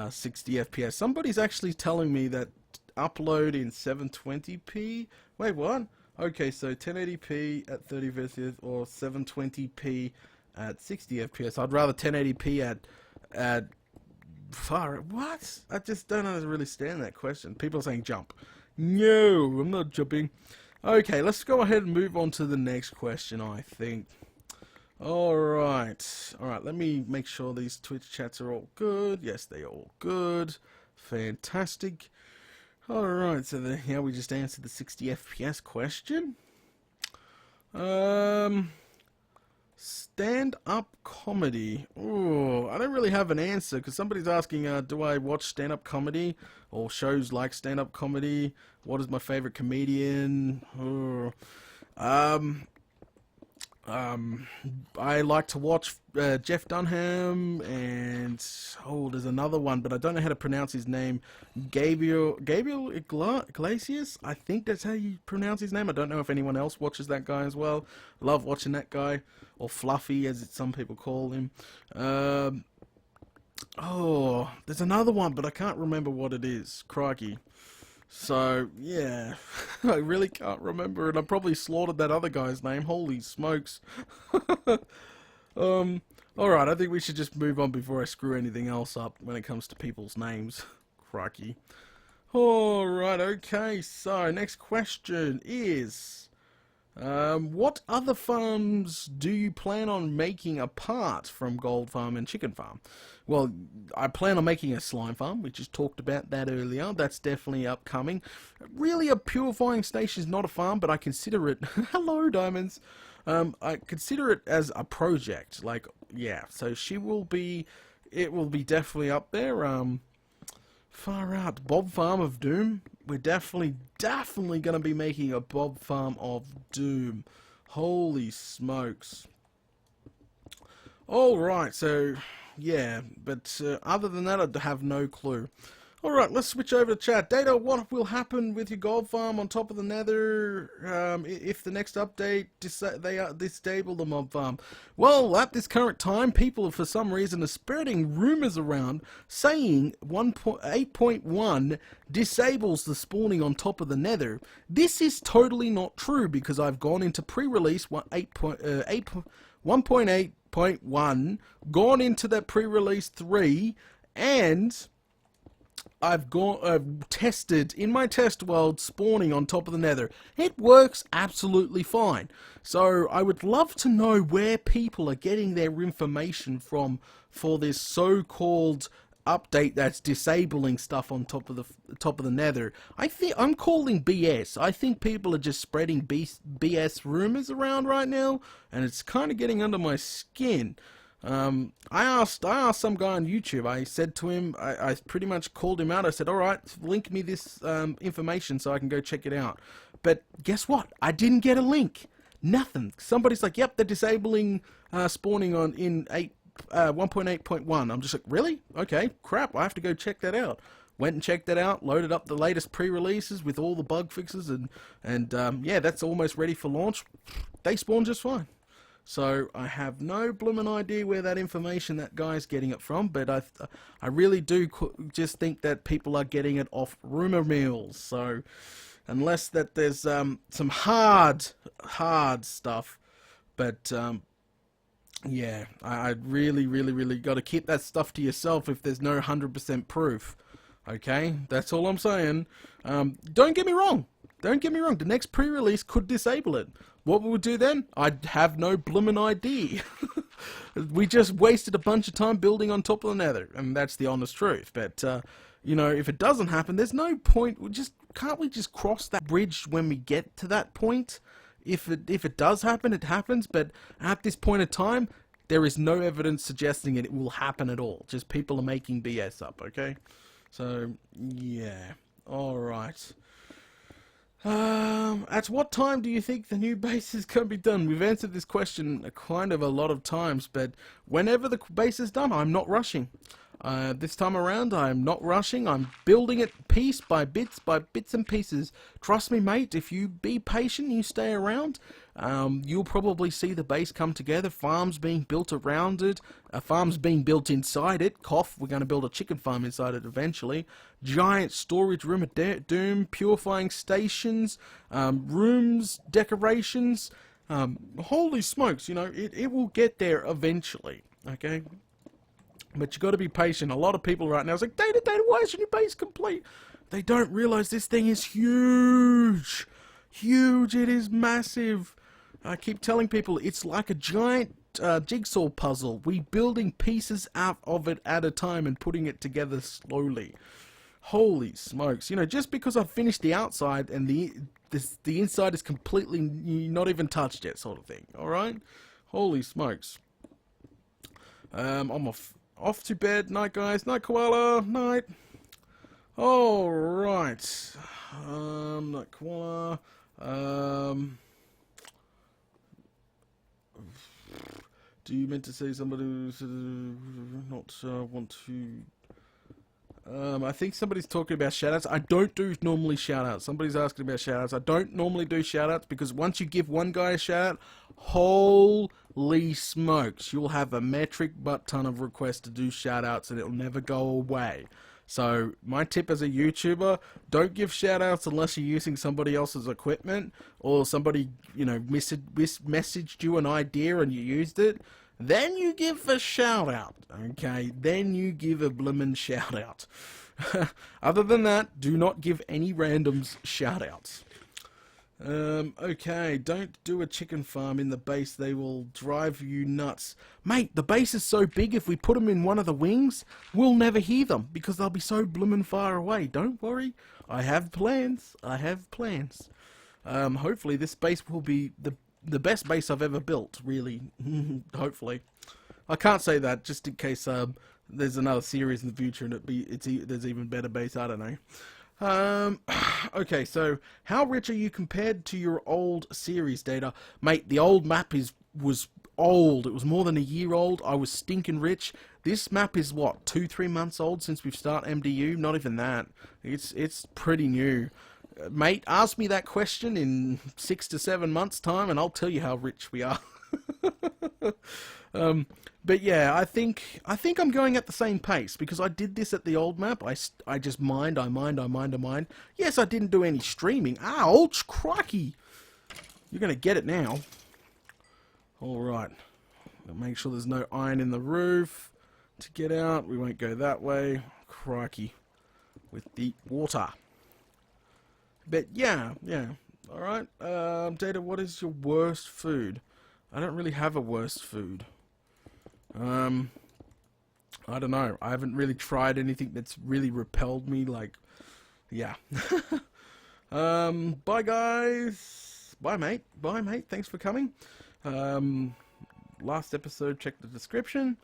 60 FPS. Somebody's actually telling me that upload in 720p. Wait, what? Okay, so 1080p at 30 FPS or 720p at 60 FPS. I'd rather 1080p at far. What? I just don't really stand that question. People are saying jump. No, I'm not jumping. Okay, let's go ahead and move on to the next question, I think. Alright, let me make sure these Twitch chats are all good. Yes, they're all good. Fantastic. Alright, so here we just answered the 60 FPS question. Stand-up comedy. Ooh, I don't really have an answer, because somebody's asking, do I watch stand-up comedy or shows like stand-up comedy? What is my favorite comedian? Ooh. I like to watch Jeff Dunham, and there's another one, but I don't know how to pronounce his name. Gabriel Iglesias, I think that's how you pronounce his name. I don't know if anyone else watches that guy as well. Love watching that guy, or Fluffy as some people call him. There's another one, but I can't remember what it is. Crikey. So, yeah, I really can't remember, and I probably slaughtered that other guy's name. Holy smokes. Alright, I think we should just move on before I screw anything else up when it comes to people's names. Crikey. Alright, okay, so next question is, what other farms do you plan on making apart from Gold Farm and Chicken Farm? Well, I plan on making a slime farm. We just talked about that earlier. That's definitely upcoming. Really, a purifying station is not a farm, but I consider it... Hello, Diamonds! I consider it as a project. Like, yeah, so it will be definitely up there. Far out. Bob Farm of Doom. we're definitely going to be making a Bob Farm of Doom. Holy smokes. Alright, so, yeah, but other than that, I have no clue. Alright, let's switch over to chat. Data, what will happen with your gold farm on top of the nether if the next update they disable the mob farm? Well, at this current time, people for some reason are spreading rumors around saying 8.1 disables the spawning on top of the nether. This is totally not true because I've gone into pre-release 1.8.1, gone into that pre-release 3, and I've tested in my test world spawning on top of the nether. It works absolutely fine. So I would love to know where people are getting their information from for this so-called update that's disabling stuff on top of the nether. I'm calling BS. I think people are just spreading BS rumors around right now, and it's kind of getting under my skin. I asked some guy on YouTube. I said to him, I pretty much called him out. I said, alright, link me this information so I can go check it out. But guess what? I didn't get a link. Nothing. Somebody's like, yep, they're disabling spawning in 1.8.1. I'm just like, really? Okay, crap, I have to go check that out. Went and checked that out, loaded up the latest pre-releases with all the bug fixes, and yeah, that's almost ready for launch. They spawn just fine. So I have no bloomin' idea where that information that guy's getting it from, but I really do just think that people are getting it off rumor mills. So unless that there's some hard stuff, but yeah, I really got to keep that stuff to yourself if there's no 100% proof. Okay, that's all I'm saying. Don't get me wrong. The next pre-release could disable it. What would we do then? I'd have no bloomin' idea. We just wasted a bunch of time building on top of the nether, and that's the honest truth. But, you know, if it doesn't happen, there's no point. Can't we just cross that bridge when we get to that point? If it does happen, it happens. But at this point in time, there is no evidence suggesting it will happen at all. Just people are making BS up, okay? So, yeah. Alright. At what time do you think the new base is going to be done? We've answered this question kind of a lot of times, but whenever the base is done, I'm not rushing. This time around, I'm not rushing. I'm building it piece by bits and pieces. Trust me, mate, if you be patient, you stay around, you'll probably see the base come together, farms being built around it, farms being built inside it. Cough, we're going to build a chicken farm inside it eventually. Giant storage room at Doom, purifying stations, rooms, decorations. Holy smokes, you know, it will get there eventually, okay? But you got to be patient. A lot of people right now is like, Data, why isn't your base complete? They don't realize this thing is huge. Huge, it is massive. I keep telling people it's like a giant jigsaw puzzle. We're building pieces out of it at a time and putting it together slowly. Holy smokes. You know, just because I've finished the outside and the inside is completely not even touched yet, sort of thing. Alright? Holy smokes. I'm off to bed. Night, guys. Night, Koala. Night. Alright. Night, Koala. Do you meant to say somebody who's not want to... I think somebody's talking about shoutouts. I don't do normally shoutouts. Somebody's asking about shoutouts. I don't normally do shoutouts because once you give one guy a shoutout, holy smokes, you'll have a metric butt ton of requests to do shoutouts and it'll never go away. So my tip as a YouTuber, don't give shoutouts unless you're using somebody else's equipment or somebody, you know, messaged you an idea and you used it. Then you give a shout out, okay? Then you give a bloomin' shout out. Other than that, do not give any randoms shout outs. Okay, don't do a chicken farm in the base. They will drive you nuts. Mate, the base is so big, if we put them in one of the wings, we'll never hear them because they'll be so bloomin' far away. Don't worry, I have plans. Hopefully this base will be the best base I've ever built, really. Hopefully. I can't say that just in case there's another series in the future and there's even better base, I don't know. Um, okay, so how rich are you compared to your old series data? Mate, the old map was old. It was more than a year old. I was stinking rich. This map is what, 2-3 months old since we've started MDU? Not even that. It's pretty new. Mate, ask me that question in 6 to 7 months' time, and I'll tell you how rich we are. But yeah, I think I'm going at the same pace because I did this at the old map. I just mined. Yes, I didn't do any streaming. Ouch, crikey! You're gonna get it now. All right. Make sure there's no iron in the roof to get out. We won't go that way. Crikey, with the water. But yeah. All right. Data, what is your worst food? I don't really have a worst food. I don't know. I haven't really tried anything that's really repelled me. Like, yeah. Bye guys. Bye mate. Bye mate. Thanks for coming. Last episode, check the description.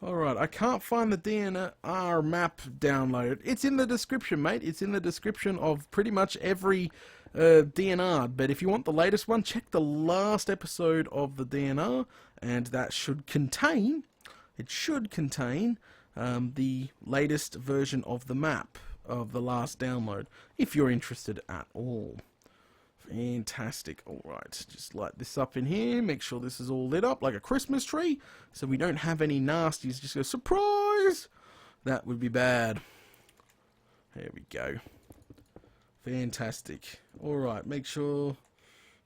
Alright, I can't find the DNR map download. It's in the description, mate. It's in the description of pretty much every DNR. But if you want the latest one, check the last episode of the DNR, and that should contain, the latest version of the map of the last download, if you're interested at all. Fantastic. Alright, just light this up in here. Make sure this is all lit up like a Christmas tree, so we don't have any nasties just go, surprise! That would be bad. There we go. Fantastic. Alright, make sure...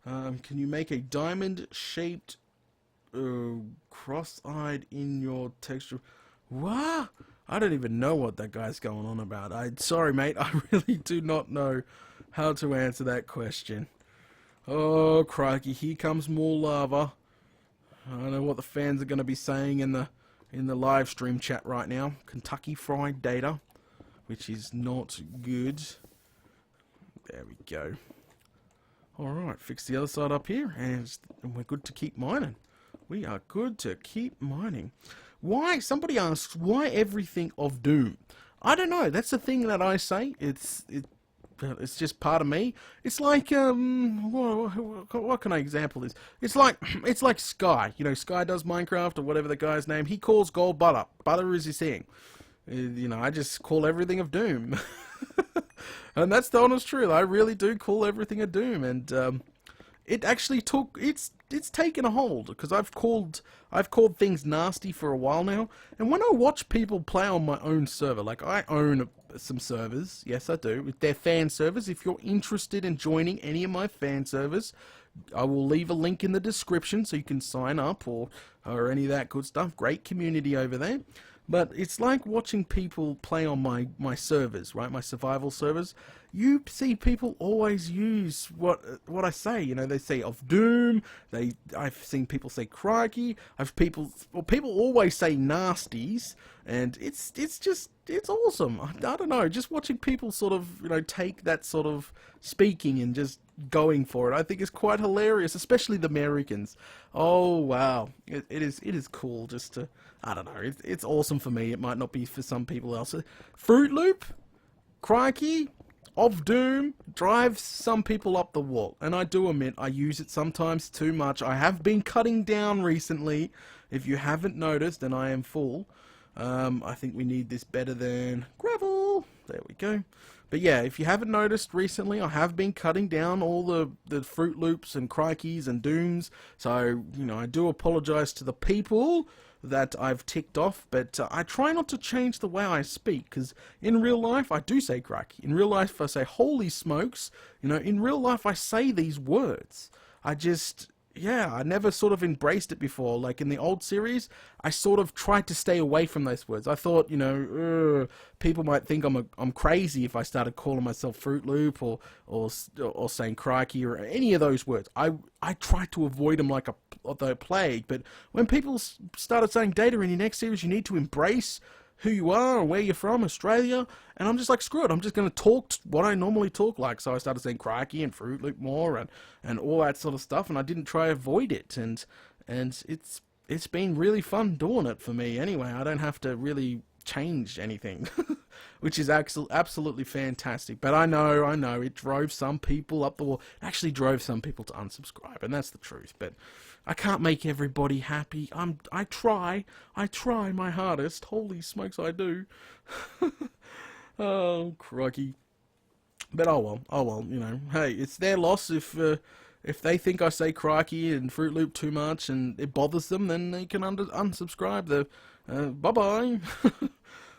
can you make a diamond-shaped cross-eyed in your texture? What? I don't even know what that guy's going on about. Sorry, mate. I really do not know how to answer that question. Oh, crikey. Here comes more lava. I don't know what the fans are going to be saying in the live stream chat right now. Kentucky Fried Data, which is not good. There we go. Alright, fix the other side up here, and we're good to keep mining. We are good to keep mining. Why? Somebody asks, why everything of Doom? I don't know. That's the thing that I say. It's just part of me. It's like what can I example this? It's like Sky. You know, Sky does Minecraft or whatever the guy's name. He calls gold butter. Butter is his thing. You know, I just call everything of Doom. And that's the honest truth. I really do call everything a Doom, and it actually it's taken a hold, because I've called things nasty for a while now. And when I watch people play on my own server, like I own some servers, yes I do, they're fan servers. If you're interested in joining any of my fan servers, I will leave a link in the description so you can sign up or any of that good stuff. Great community over there. But it's like watching people play on my servers, right? My survival servers. You see people always use what I say. You know, they say of Doom. I've seen people say crikey. People always say nasties, and it's awesome. I don't know. Just watching people sort of, you know, take that sort of speaking and just going for it, I think is quite hilarious, especially the Americans. Oh wow, it is cool just to, I don't know, it's awesome for me. It might not be for some people else. Fruit Loop, crikey, of Doom drives some people up the wall, and I do admit I use it sometimes too much. I have been cutting down recently. If you haven't noticed, and I am full. I think we need this better than gravel. There we go. But yeah, if you haven't noticed recently, I have been cutting down all the Fruit Loops and crikeys and Dooms. So, you know, I do apologize to the people that I've ticked off, but I try not to change the way I speak, because in real life I do say crikey. In real life I say holy smokes. You know, in real life I say these words. I never sort of embraced it before. Like in the old series, I sort of tried to stay away from those words. I thought, you know, people might think I'm crazy if I started calling myself Fruit Loop or saying crikey or any of those words. I tried to avoid them like a plague. But when people started saying, Data, in your next series, you need to embrace who you are and where you're from, Australia, and I'm just like, screw it, I'm just going to talk what I normally talk like. So I started saying crikey and Fruit Loop more and all that sort of stuff, and I didn't try to avoid it, and it's been really fun doing it for me anyway. I don't have to really change anything, which is absolutely fantastic. But I know, it drove some people up the wall. It actually drove some people to unsubscribe, and that's the truth. But I can't make everybody happy. I try my hardest. Holy smokes, I do. Oh, crikey. But oh well, you know, hey, it's their loss. If they think I say crikey and Fruit Loop too much and it bothers them, then they can unsubscribe. Bye-bye.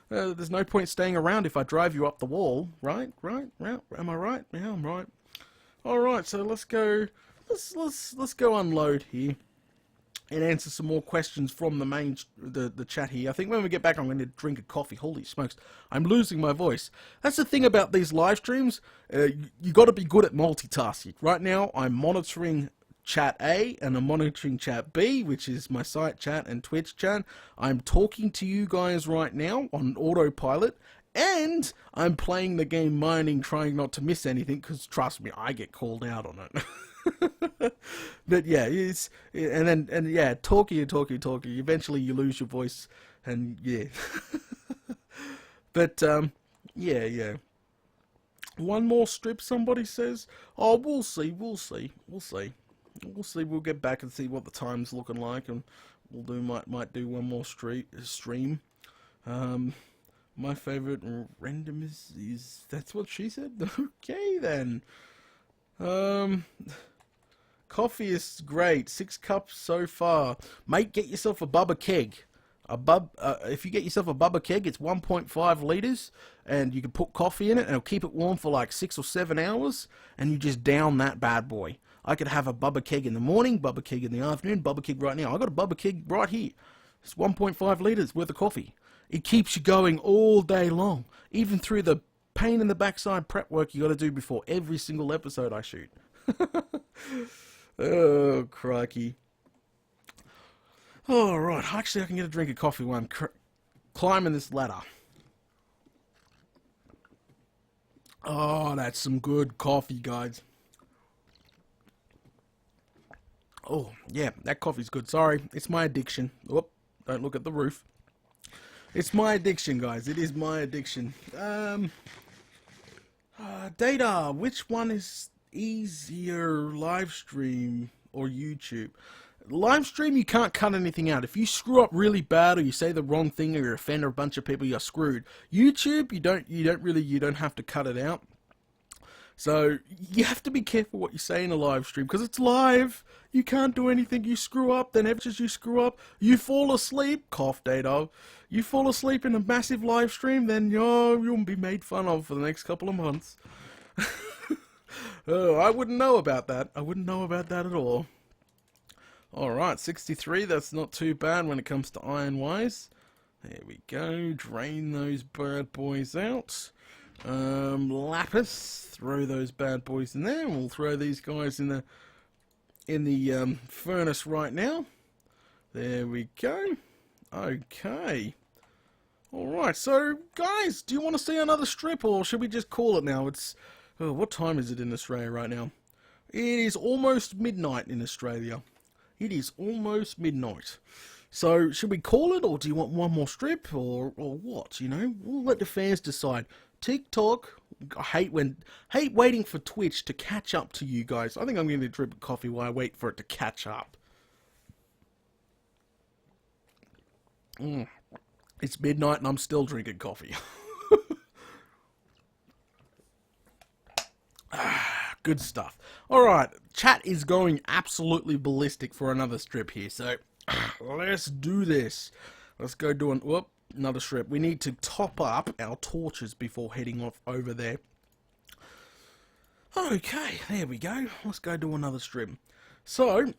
There's no point staying around if I drive you up the wall, right? Am I right? Yeah, I'm right. Alright, so let's go unload here and answer some more questions from the chat here. I think when we get back, I'm going to drink a coffee. Holy smokes, I'm losing my voice. That's the thing about these live streams. You got to be good at multitasking. Right now, I'm monitoring chat A and I'm monitoring chat B, which is my site chat and Twitch chat. I'm talking to you guys right now on autopilot, and I'm playing the game Mining, trying not to miss anything, because trust me, I get called out on it. But yeah, talking. Eventually, you lose your voice, and yeah. But yeah. One more strip, somebody says. Oh, we'll see. We'll get back and see what the time's looking like, and might do one more stream. My favorite random is that's what she said. Okay then. Coffee is great. 6 cups so far. Mate, get yourself a Bubba keg. If you get yourself a Bubba keg, it's 1.5 litres, and you can put coffee in it, and it'll keep it warm for like 6 or 7 hours, and you just down that bad boy. I could have a Bubba keg in the morning, Bubba keg in the afternoon, Bubba keg right now. I got a Bubba keg right here. It's 1.5 litres worth of coffee. It keeps you going all day long, even through the pain in the backside prep work you got to do before every single episode I shoot. Oh, crikey. Alright, actually I can get a drink of coffee while I'm climbing this ladder. Oh, that's some good coffee, guys. Oh, yeah, that coffee's good. Sorry, it's my addiction. Whoop, don't look at the roof. It's my addiction, guys. It is my addiction. Data, which one is easier, live stream or YouTube? Live stream, you can't cut anything out. If you screw up really bad, or you say the wrong thing, or you offend a bunch of people, you're screwed. YouTube, you don't have to cut it out. So you have to be careful what you say in a live stream, because it's live. You can't do anything. You screw up, then ever since you screw up, you fall asleep. Cough, Data. You fall asleep in a massive live stream, then you'll be made fun of for the next couple of months. Oh, I wouldn't know about that. I wouldn't know about that at all. Alright, 63, that's not too bad when it comes to iron-wise. There we go, drain those bad boys out. Lapis, throw those bad boys in there. We'll throw these guys in the furnace right now. There we go. Okay. Alright, so guys, do you want to see another strip, or should we just call it now? It's what time is it in Australia right now? It is almost midnight in Australia. It is almost midnight. So, should we call it, or do you want one more strip, or what, you know? We'll let the fans decide. TikTok, I hate waiting for Twitch to catch up to you guys. I think I'm going to drip a coffee while I wait for it to catch up. It's midnight and I'm still drinking coffee. Good stuff. Alright, chat is going absolutely ballistic for another strip here, so let's do this. Let's go do another strip. We need to top up our torches before heading off over there. Okay, there we go. Let's go do another strip. So,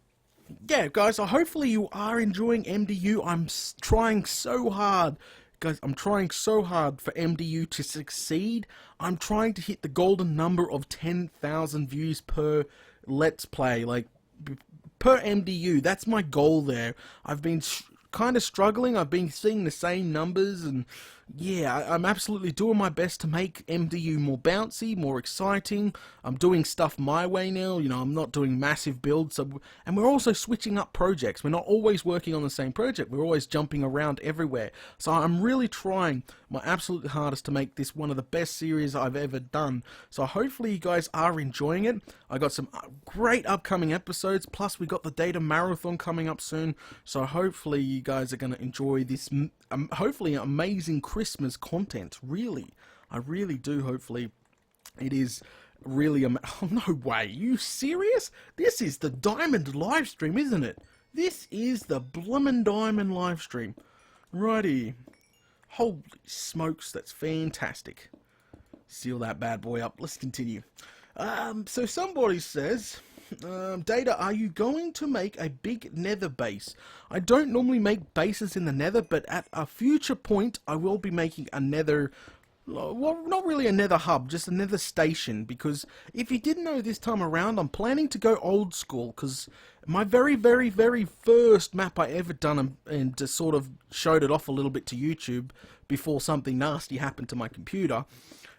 yeah, guys, so hopefully you are enjoying MDU. I'm trying so hard. Guys, I'm trying so hard for MDU to succeed. I'm trying to hit the golden number of 10,000 views per Let's Play, like, per MDU. That's my goal there. I've been kind of struggling. I've been seeing the same numbers, and yeah, I'm absolutely doing my best to make MDU more bouncy, more exciting. I'm doing stuff my way now. You know, I'm not doing massive builds. And we're also switching up projects. We're not always working on the same project. We're always jumping around everywhere. So I'm really trying my absolute hardest to make this one of the best series I've ever done. So hopefully you guys are enjoying it. I got some great upcoming episodes. Plus we got the data marathon coming up soon. So hopefully you guys are going to enjoy this hopefully amazing Christmas content. Really, I really do. Hopefully it is really oh, no way, you serious? This is the diamond live stream, isn't it? This is the bloomin' diamond live stream. Righty. Holy smokes, that's fantastic. Seal that bad boy up. Let's continue. So somebody says, Data, are you going to make a big nether base? I don't normally make bases in the nether, but at a future point I will be making a nether, well, not really a nether hub, just a nether station, because if you didn't know this time around, I'm planning to go old school, because my very, very, very first map I ever done, and just sort of showed it off a little bit to YouTube before something nasty happened to my computer,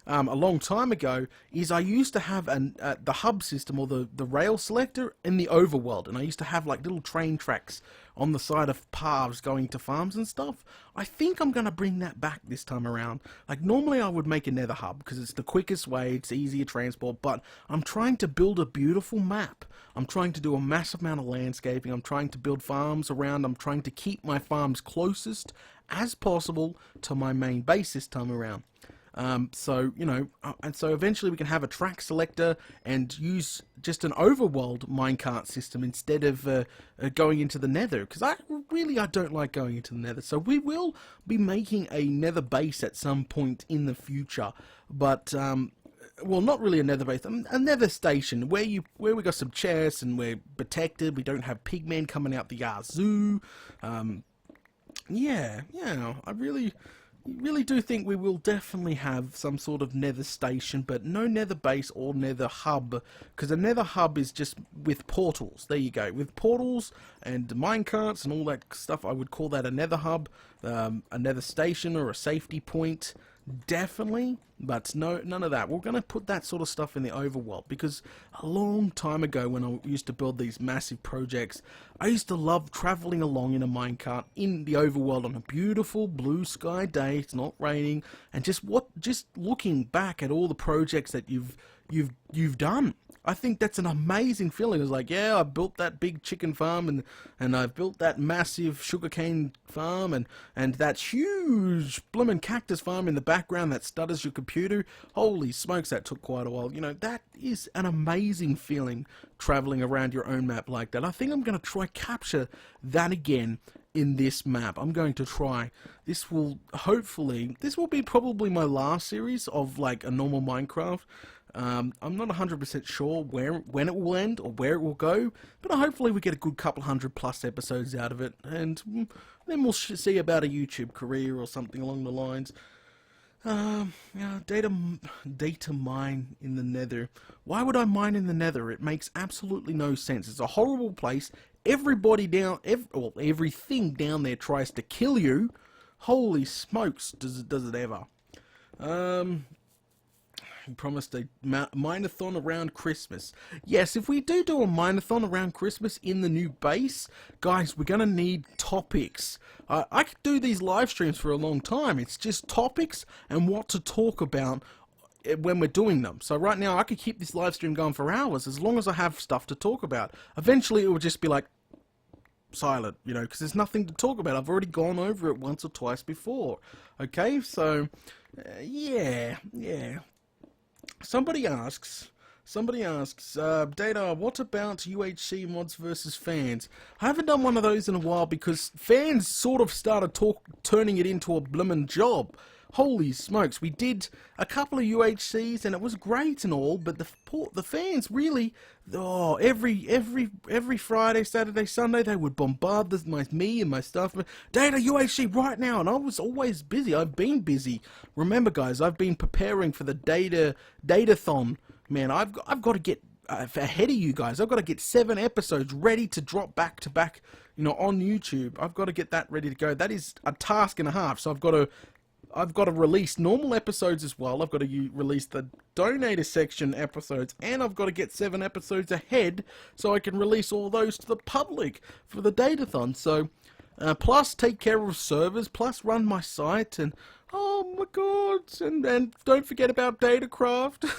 a long time ago, is I used to have the hub system, or the rail selector, in the overworld, and I used to have like little train tracks on the side of paths going to farms and stuff. I think I'm going to bring that back this time around. Like, normally I would make a nether hub because it's the quickest way, it's easier transport, but I'm trying to build a beautiful map. I'm trying to do a massive amount of landscaping. I'm trying to build farms around. I'm trying to keep my farms closest as possible to my main base this time around. So, you know, and so eventually we can have a track selector and use just an overworld minecart system instead of going into the nether, because I don't like going into the nether. So we will be making a nether base at some point in the future, but well, not really a nether base, a nether station where we got some chests and we're protected. We don't have pigmen coming out the yazoo. Yeah, I really do think we will definitely have some sort of nether station, but no nether base or nether hub, because a nether hub is just with portals. There you go, with portals and minecarts and all that stuff. I would call that a nether hub, a nether station, or a safety point. Definitely, but no, none of that. We're going to put that sort of stuff in the overworld, because a long time ago when I used to build these massive projects, I used to love traveling along in a minecart in the overworld on a beautiful blue sky day. It's not raining, and just looking back at all the projects that you've done. I think that's an amazing feeling. It's like, yeah, I built that big chicken farm, and I've built that massive sugarcane farm, and that huge bloomin' cactus farm in the background that stutters your computer. Holy smokes, that took quite a while. You know, that is an amazing feeling, traveling around your own map like that. I think I'm going to try capture that again in this map. I'm going to try. This will be probably my last series of like a normal Minecraft. I'm not 100% sure when it will end or where it will go, but hopefully we get a good couple 100+ episodes out of it, and then we'll see about a YouTube career or something along the lines. Data mine in the nether. Why would I mine in the nether? It makes absolutely no sense. It's a horrible place. Everything down there tries to kill you. Holy smokes, does it ever. He promised a mine-a-thon around Christmas. Yes, if we do a mine-a-thon around Christmas in the new base, guys, we're going to need topics. I could do these live streams for a long time. It's just topics and what to talk about when we're doing them. So right now, I could keep this live stream going for hours as long as I have stuff to talk about. Eventually, it will just be like silent, you know, because there's nothing to talk about. I've already gone over it once or twice before. Okay, so yeah. Somebody asks, Data, what about UHC mods versus fans? I haven't done one of those in a while because fans sort of started turning it into a bloomin' job. Holy smokes, we did a couple of UHCs and it was great and all, but the fans really, every Friday, Saturday, Sunday, they would bombard me and my stuff. Data, UHC right now, and I was always busy. I've been busy. Remember, guys, I've been preparing for the Datathon. Man, I've got to get ahead of you guys. I've got to get 7 episodes ready to drop back to back, you know, on YouTube. I've got to get that ready to go. That is a task and a half. So I've got to I've got to release normal episodes as well. I've got to release the donator section episodes, and I've got to get 7 episodes ahead so I can release all those to the public for the Datathon. So, plus take care of servers, plus run my site, and oh my god, and don't forget about Datacraft.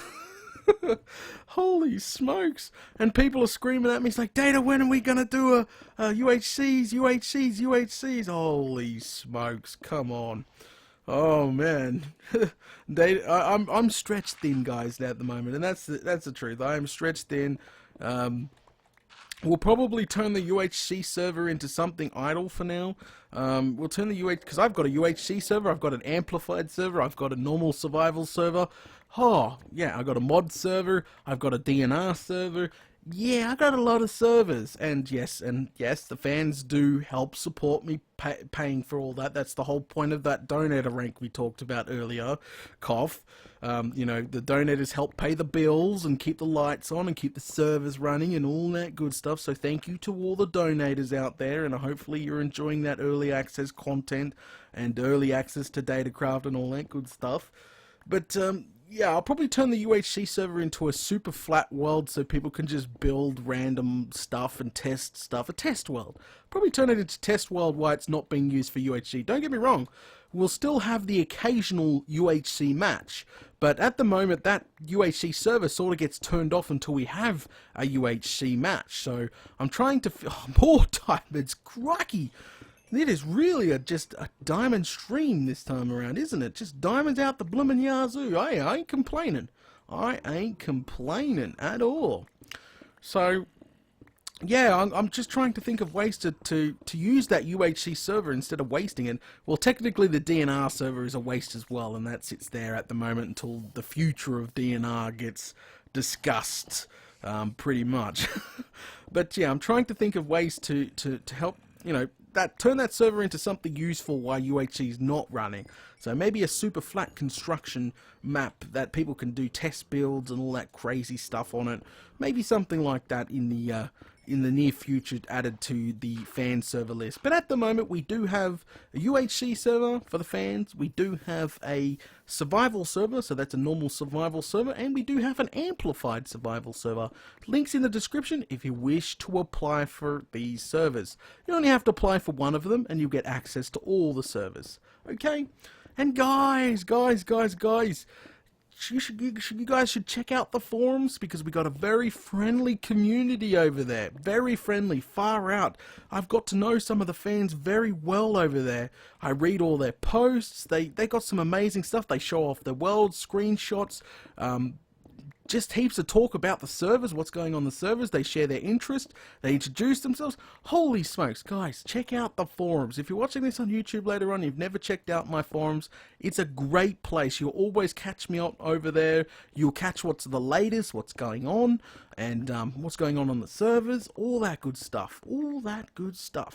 Holy smokes. And people are screaming at me, it's like, Data, when are we going to do a UHCs? Holy smokes, come on. Oh man. Data, I'm stretched thin, guys, at the moment, and that's the truth. I am stretched thin. We'll probably turn the UHC server into something idle for now. We'll turn the because I've got a UHC server, I've got an amplified server, I've got a normal survival server. Oh, yeah, I've got a mod server, I've got a DNR server. Yeah, I got a lot of servers, and yes, the fans do help support me paying for all that. That's the whole point of that donator rank we talked about earlier. Cough. You know, the donators help pay the bills and keep the lights on and keep the servers running and all that good stuff. So thank you to all the donators out there, and hopefully you're enjoying that early access content and early access to Datacraft and all that good stuff. But yeah, I'll probably turn the UHC server into a super flat world so people can just build random stuff and test stuff. A test world. Probably turn it into test world while it's not being used for UHC. Don't get me wrong, we'll still have the occasional UHC match, but at the moment that UHC server sort of gets turned off until we have a UHC match. So I'm trying to... more diamonds, crikey! It is really just a diamond stream this time around, isn't it? Just diamonds out the bloomin' yazoo. I ain't complaining. I ain't complaining at all. So, yeah, I'm just trying to think of ways to use that UHC server instead of wasting it. Well, technically the DNR server is a waste as well, and that sits there at the moment until the future of DNR gets discussed, pretty much. But yeah, I'm trying to think of ways to help, you know, turn that server into something useful while UHC is not running. So maybe a super flat construction map that people can do test builds and all that crazy stuff on it. Maybe something like that in the near future added to the fan server list. But at the moment we do have a UHC server for the fans, we do have a survival server, so that's a normal survival server, and we do have an amplified survival server. Links in the description if you wish to apply for these servers. You only have to apply for one of them and you'll get access to all the servers. Okay? And guys, you guys should check out the forums, because we got a very friendly community over there. Very friendly, far out. I've got to know some of the fans very well over there. I read all their posts. They got some amazing stuff. They show off their world, screenshots, just heaps of talk about the servers, what's going on in the servers. They share their interest, they introduce themselves. Holy smokes, guys, check out the forums. If you're watching this on YouTube later on, you've never checked out my forums, it's a great place. You'll always catch me up over there. You'll catch what's the latest, what's going on, and what's going on the servers, all that good stuff.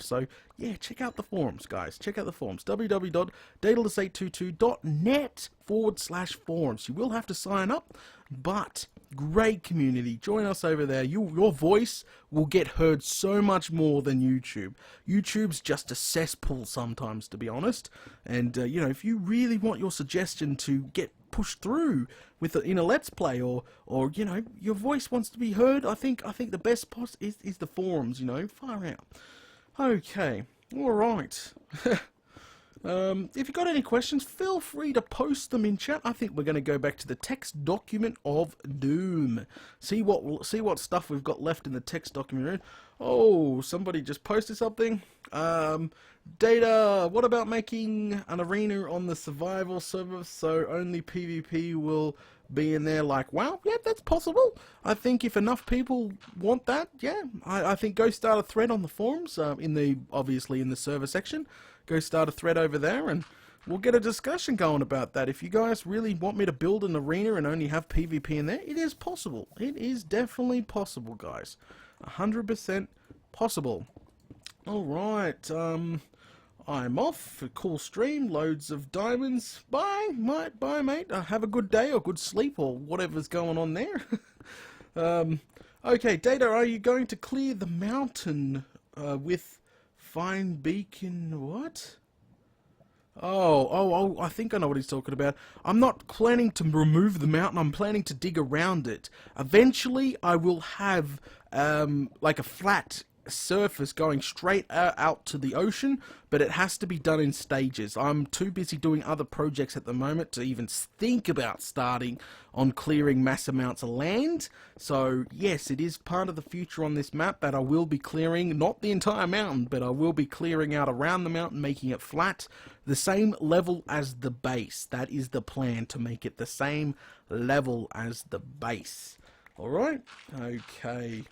So yeah, check out the forums, guys. Check out the forums. www.daedalus822.net/forums. You will have to sign up, but great community. Join us over there. Your voice will get heard so much more than YouTube. YouTube's just a cesspool sometimes, to be honest. And you know, if you really want your suggestion to get pushed through in a let's play, or you know, your voice wants to be heard, I think the best spot is the forums. You know, far out. Okay, all right. If you've got any questions, feel free to post them in chat. I think we're going to go back to the text document of doom. See what stuff we've got left in the text document. Oh, somebody just posted something. Data, what about making an arena on the survival server so only PvP will be in there? Like, wow, yeah, that's possible. I think if enough people want that, yeah, I think go start a thread on the forums, obviously in the server section. Go start a thread over there and we'll get a discussion going about that. If you guys really want me to build an arena and only have PvP in there, it is possible. It is definitely possible, guys. 100% possible. Alright, I'm off. A cool stream, loads of diamonds. Bye, mate. Have a good day or good sleep or whatever's going on there. Okay, Data, are you going to clear the mountain with fine beacon? What? I think I know what he's talking about. I'm not planning to remove the mountain, I'm planning to dig around it. Eventually, I will have, like a flat surface going straight out to the ocean, but it has to be done in stages. I'm too busy doing other projects at the moment to even think about starting on clearing mass amounts of land. So yes, it is part of the future on this map that I will be clearing, not the entire mountain, but I will be clearing out around the mountain, making it flat, the same level as the base. That is the plan, to make it the same level as the base. Alright, okay.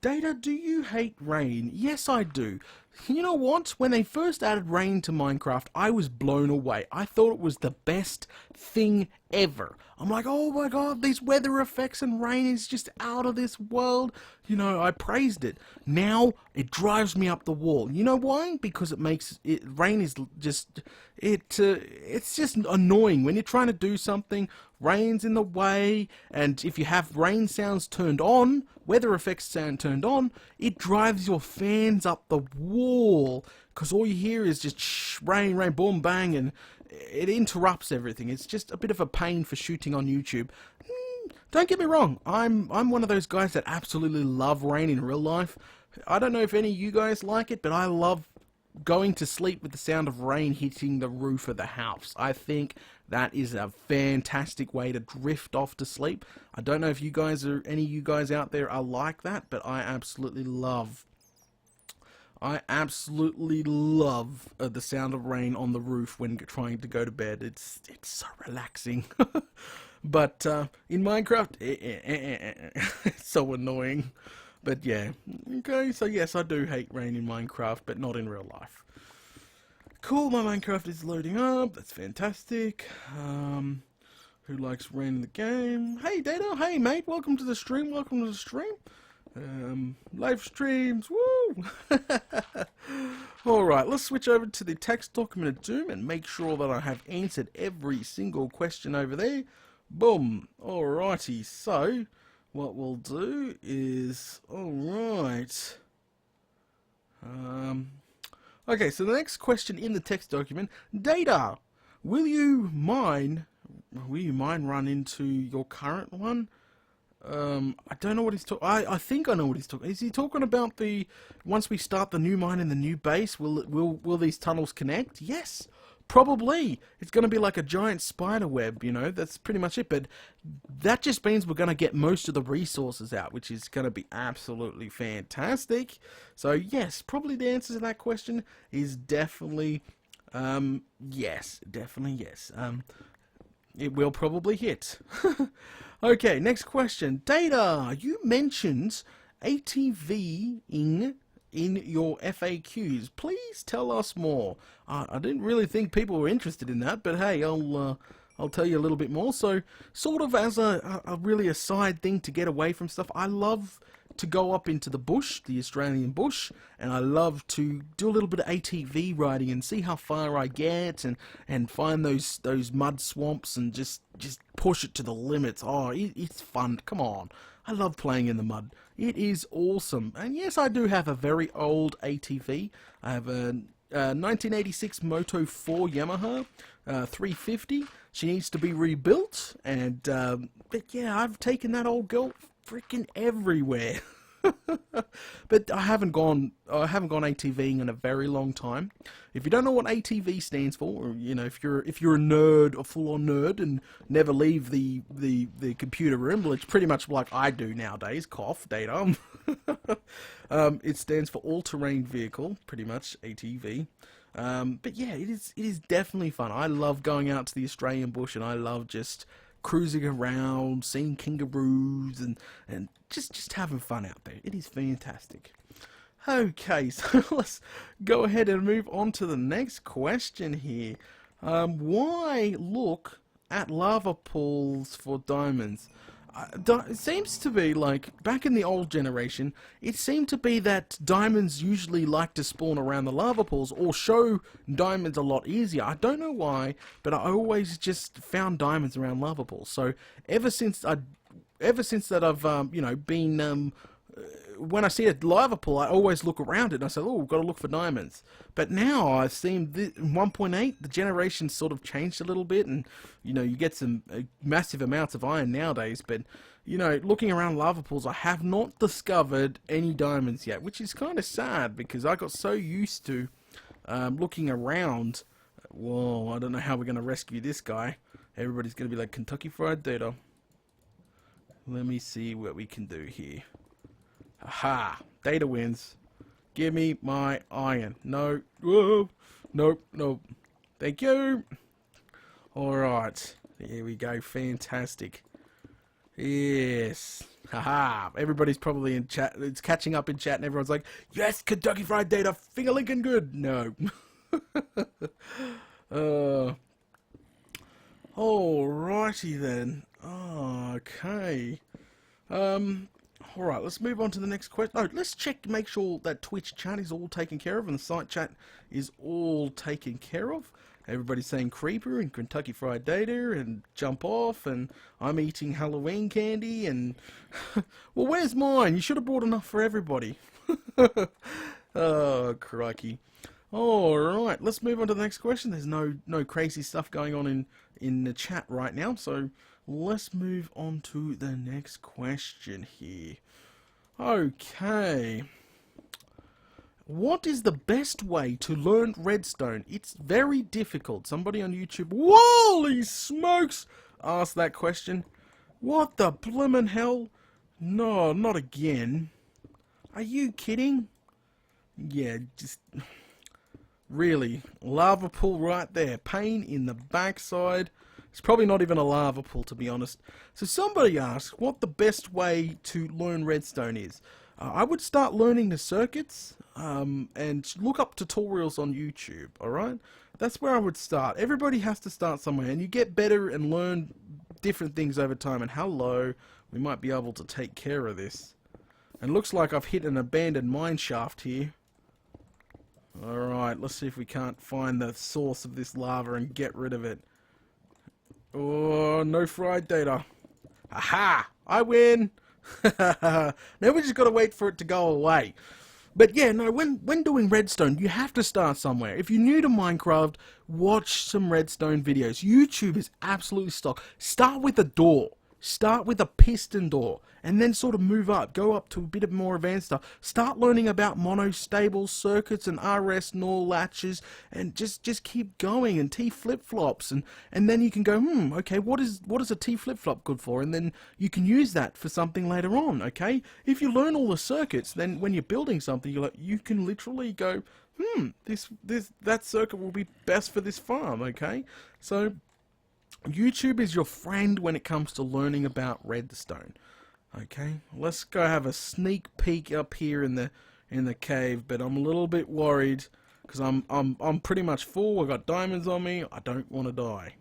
Data, do you hate rain? Yes, I do. You know what? When they first added rain to Minecraft, I was blown away. I thought it was the best thing ever. I'm like, oh my god, these weather effects and rain is just out of this world. You know, I praised it. Now, it drives me up the wall. You know why? Because it makes it, rain is just, it's just annoying. When you're trying to do something, rain's in the way, and if you have rain sounds turned on, weather effects sound turned on, it drives your fans up the wall, because all you hear is just shh, rain, rain, boom, bang, and it interrupts everything. It's just a bit of a pain for shooting on YouTube. Don't get me wrong, I'm one of those guys that absolutely love rain in real life. I don't know if any of you guys like it, but I love going to sleep with the sound of rain hitting the roof of the house. I think that is a fantastic way to drift off to sleep. I don't know if you guys are, any of you guys out there are like that, but I absolutely love the sound of rain on the roof when trying to go to bed. It's so relaxing. But in Minecraft, it's so annoying. But yeah, okay, so yes, I do hate rain in Minecraft, but not in real life. Cool, my Minecraft is loading up, that's fantastic. Who likes rain in the game? Hey Data, hey mate, welcome to the stream, welcome to the stream. Live streams, woo! Alright, let's switch over to the text document of Doom and make sure that I have answered every single question over there. Boom! Alrighty, so what we'll do is, alright. Okay, so the next question in the text document, Data, will you mine run into your current one? I don't know what he's talking. I think I know what he's talking. Is he talking about the once we start the new mine in the new base? Will these tunnels connect? Yes, probably. It's going to be like a giant spider web. You know, that's pretty much it. But that just means we're going to get most of the resources out, which is going to be absolutely fantastic. So yes, probably the answer to that question is definitely yes, definitely yes. It will probably hit. Okay, next question. Data, you mentioned ATVing in your FAQs. Please tell us more. I didn't really think people were interested in that, but hey, I'll tell you a little bit more. So, sort of as a really a side thing to get away from stuff, I love to go up into the bush, the Australian bush, and I love to do a little bit of ATV riding and see how far I get and find those mud swamps and just push it to the limits. Oh, it's fun. Come on. I love playing in the mud. It is awesome. And yes, I do have a very old ATV. I have a 1986 Moto 4 Yamaha 350. She needs to be rebuilt, and but yeah, I've taken that old girl freaking everywhere. But I haven't gone ATVing in a very long time. If you don't know what ATV stands for, or, you know, if you're a nerd, a full-on nerd, and never leave the computer room, well, it's pretty much like I do nowadays. Cough, Data. It stands for all-terrain vehicle, pretty much ATV. But yeah, it is definitely fun. I love going out to the Australian bush, and I love just cruising around, seeing kangaroos, and just having fun out there. It is fantastic. Okay, so let's go ahead and move on to the next question here. Why look at lava pools for diamonds? It seems to be like back in the old generation, it seemed to be that diamonds usually like to spawn around the lava pools or show diamonds a lot easier. I don't know why, but I always just found diamonds around lava pools. So ever since that I've you know, been when I see a lava pool, I always look around it and I say, oh, we've got to look for diamonds. But now I've seen in 1.8, the generation sort of changed a little bit, and you know, you get some massive amounts of iron nowadays. But you know, looking around lava pools, I have not discovered any diamonds yet, which is kind of sad because I got so used to looking around. Whoa, I don't know how we're going to rescue this guy. Everybody's going to be like, Kentucky Fried Data. Let me see what we can do here. Aha! Data wins. Give me my iron. No. Whoa. Nope. Nope. Thank you. Alright. Here we go. Fantastic. Yes. Haha. Everybody's probably in chat. It's catching up in chat and everyone's like, yes, Kentucky Fried Data. Finger licking good. No. Alrighty then. Okay. Alright, let's move on to the next question. Oh, let's make sure that Twitch chat is all taken care of and the site chat is all taken care of. Everybody's saying Creeper and Kentucky Fried Data and Jump Off and I'm eating Halloween candy and... well, where's mine? You should have brought enough for everybody. Oh, crikey. Alright, let's move on to the next question. There's no crazy stuff going on in the chat right now, so let's move on to the next question here. Okay. What is the best way to learn redstone? It's very difficult. Somebody on YouTube, holy smokes, asked that question. What the blimmin' hell? No, not again. Are you kidding? Yeah, just... really, lava pool right there. Pain in the backside. It's probably not even a lava pool, to be honest. So somebody asked what the best way to learn redstone is. I would start learning the circuits and look up tutorials on YouTube, alright? That's where I would start. Everybody has to start somewhere, and you get better and learn different things over time. And hello, we might be able to take care of this. And looks like I've hit an abandoned mine shaft here. Alright, let's see if we can't find the source of this lava and get rid of it. Oh, no fried data. Aha! I win! Now we just gotta wait for it to go away. But yeah, no, when doing redstone, you have to start somewhere. If you're new to Minecraft, watch some redstone videos. YouTube is absolutely stock. Start with a door. Start with a piston door and then sort of move up, go up to a bit of more advanced stuff. Start learning about monostable circuits and RS NOR latches and just keep going, and T flip-flops, and then you can go, okay, what is a T flip-flop good for? And then you can use that for something later on, okay? If you learn all the circuits, then when you're building something, you can literally go, that circuit will be best for this farm, okay? So YouTube is your friend when it comes to learning about redstone. Okay, let's go have a sneak peek up here in the cave, but I'm a little bit worried because I'm pretty much full. I got diamonds on me. I don't want to die.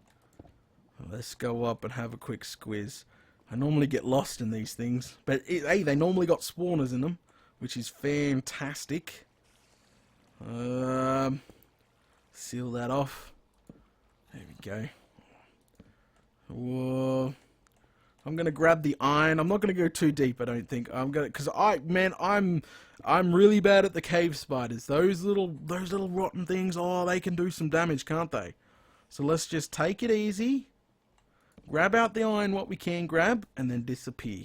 Let's go up and have a quick squiz. I normally get lost in these things, but hey, they normally got spawners in them, which is fantastic. Seal that off. There we go. Whoa. I'm gonna grab the iron. I'm not gonna go too deep, I don't think. Because I'm really bad at the cave spiders. Those little rotten things, oh, they can do some damage, can't they? So let's just take it easy. Grab out the iron, what we can grab, and then disappear.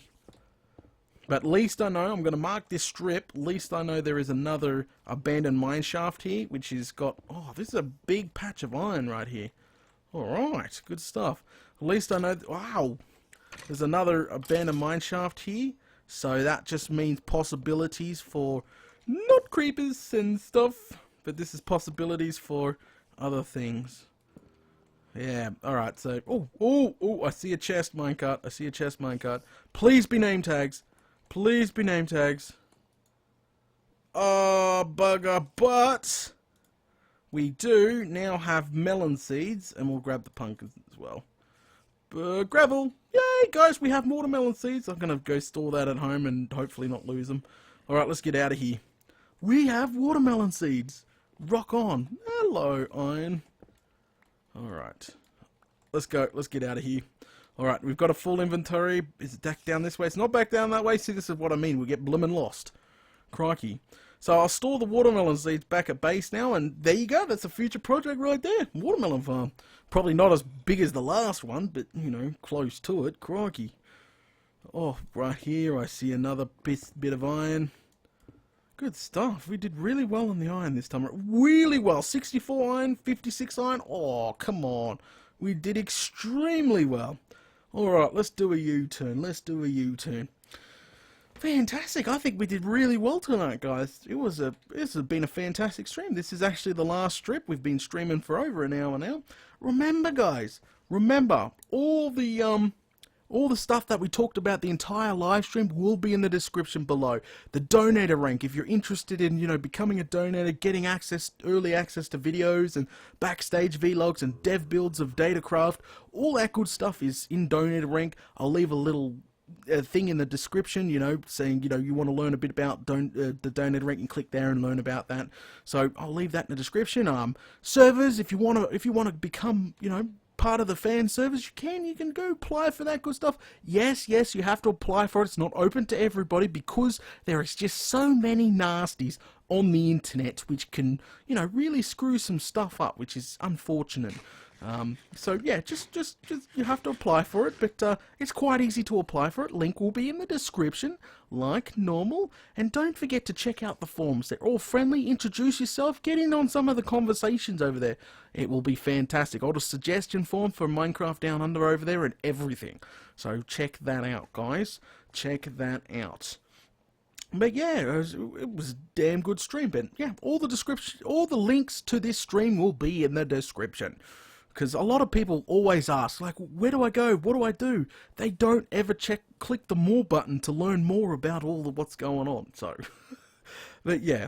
But at least I know, I'm gonna mark this strip. At least I know there is another abandoned mine shaft here, which has got, oh, this is a big patch of iron right here. Alright, good stuff. At least I know, wow, there's another abandoned mine shaft here. So that just means possibilities for, not creepers and stuff, but this is possibilities for other things. Yeah, alright, so, oh, I see a chest minecart. I see a chest minecart. Please be name tags. Please be name tags. Oh, bugger, but we do now have melon seeds, and we'll grab the pumpkins as well. Gravel! Yay, guys, we have watermelon seeds. I'm going to go store that at home and hopefully not lose them. Alright, let's get out of here. We have watermelon seeds. Rock on. Hello, iron. Alright. Let's go. Let's get out of here. Alright, we've got a full inventory. Is it back down this way? It's not back down that way. See, this is what I mean. We get blimmin' lost. Crikey. So I'll store the watermelon seeds back at base now, and there you go. That's a future project right there. Watermelon farm. Probably not as big as the last one, but, you know, close to it. Crikey. Oh, right here I see another bit of iron. Good stuff. We did really well on the iron this time. Really well. 64 iron, 56 iron. Oh, come on. We did extremely well. Alright, let's do a U-turn. Let's do a U-turn. Fantastic. I think we did really well tonight, guys. This has been a fantastic stream. This is actually the last strip. We've been streaming for over an hour now. Remember, guys, all the stuff that we talked about the entire live stream will be in the description below. The donator rank, if you're interested in, you know, becoming a donator, getting early access to videos and backstage vlogs and dev builds of Datacraft, all that good stuff is in donator rank. I'll leave a little thing in the description, you know, saying, you know, you want to learn a bit about the donator rank, and click there and learn about that. So I'll leave that in the description. Servers, if you want to become, you know, part of the fan servers, you can go apply for that good stuff. Yes, you have to apply for it. It's not open to everybody because there is just so many nasties on the internet which can, you know, really screw some stuff up, which is unfortunate. So yeah, just you have to apply for it, but it's quite easy to apply for it. Link will be in the description, like normal. And don't forget to check out the forums. They're all friendly. Introduce yourself. Get in on some of the conversations over there. It will be fantastic. All the suggestion form for Minecraft Down Under over there and everything. So check that out, guys. Check that out. But yeah, it was a damn good stream. But yeah, all the links to this stream will be in the description. Because a lot of people always ask, like, where do I go? What do I do? They don't ever click the more button to learn more about all of what's going on. So, but yeah.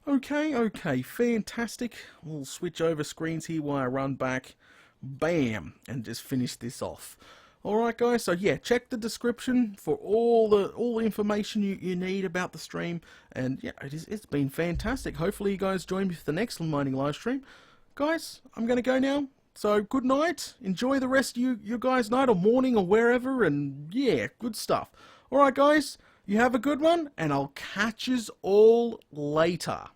Okay, fantastic. We'll switch over screens here while I run back. Bam! And just finish this off. Alright guys, so yeah, check the description for all the information you need about the stream. And yeah, it's been fantastic. Hopefully you guys join me for the next mining live stream. Guys, I'm going to go now. So, good night. Enjoy the rest of your guys' night or morning or wherever. And, yeah, good stuff. Alright, guys. You have a good one. And I'll catch yous all later.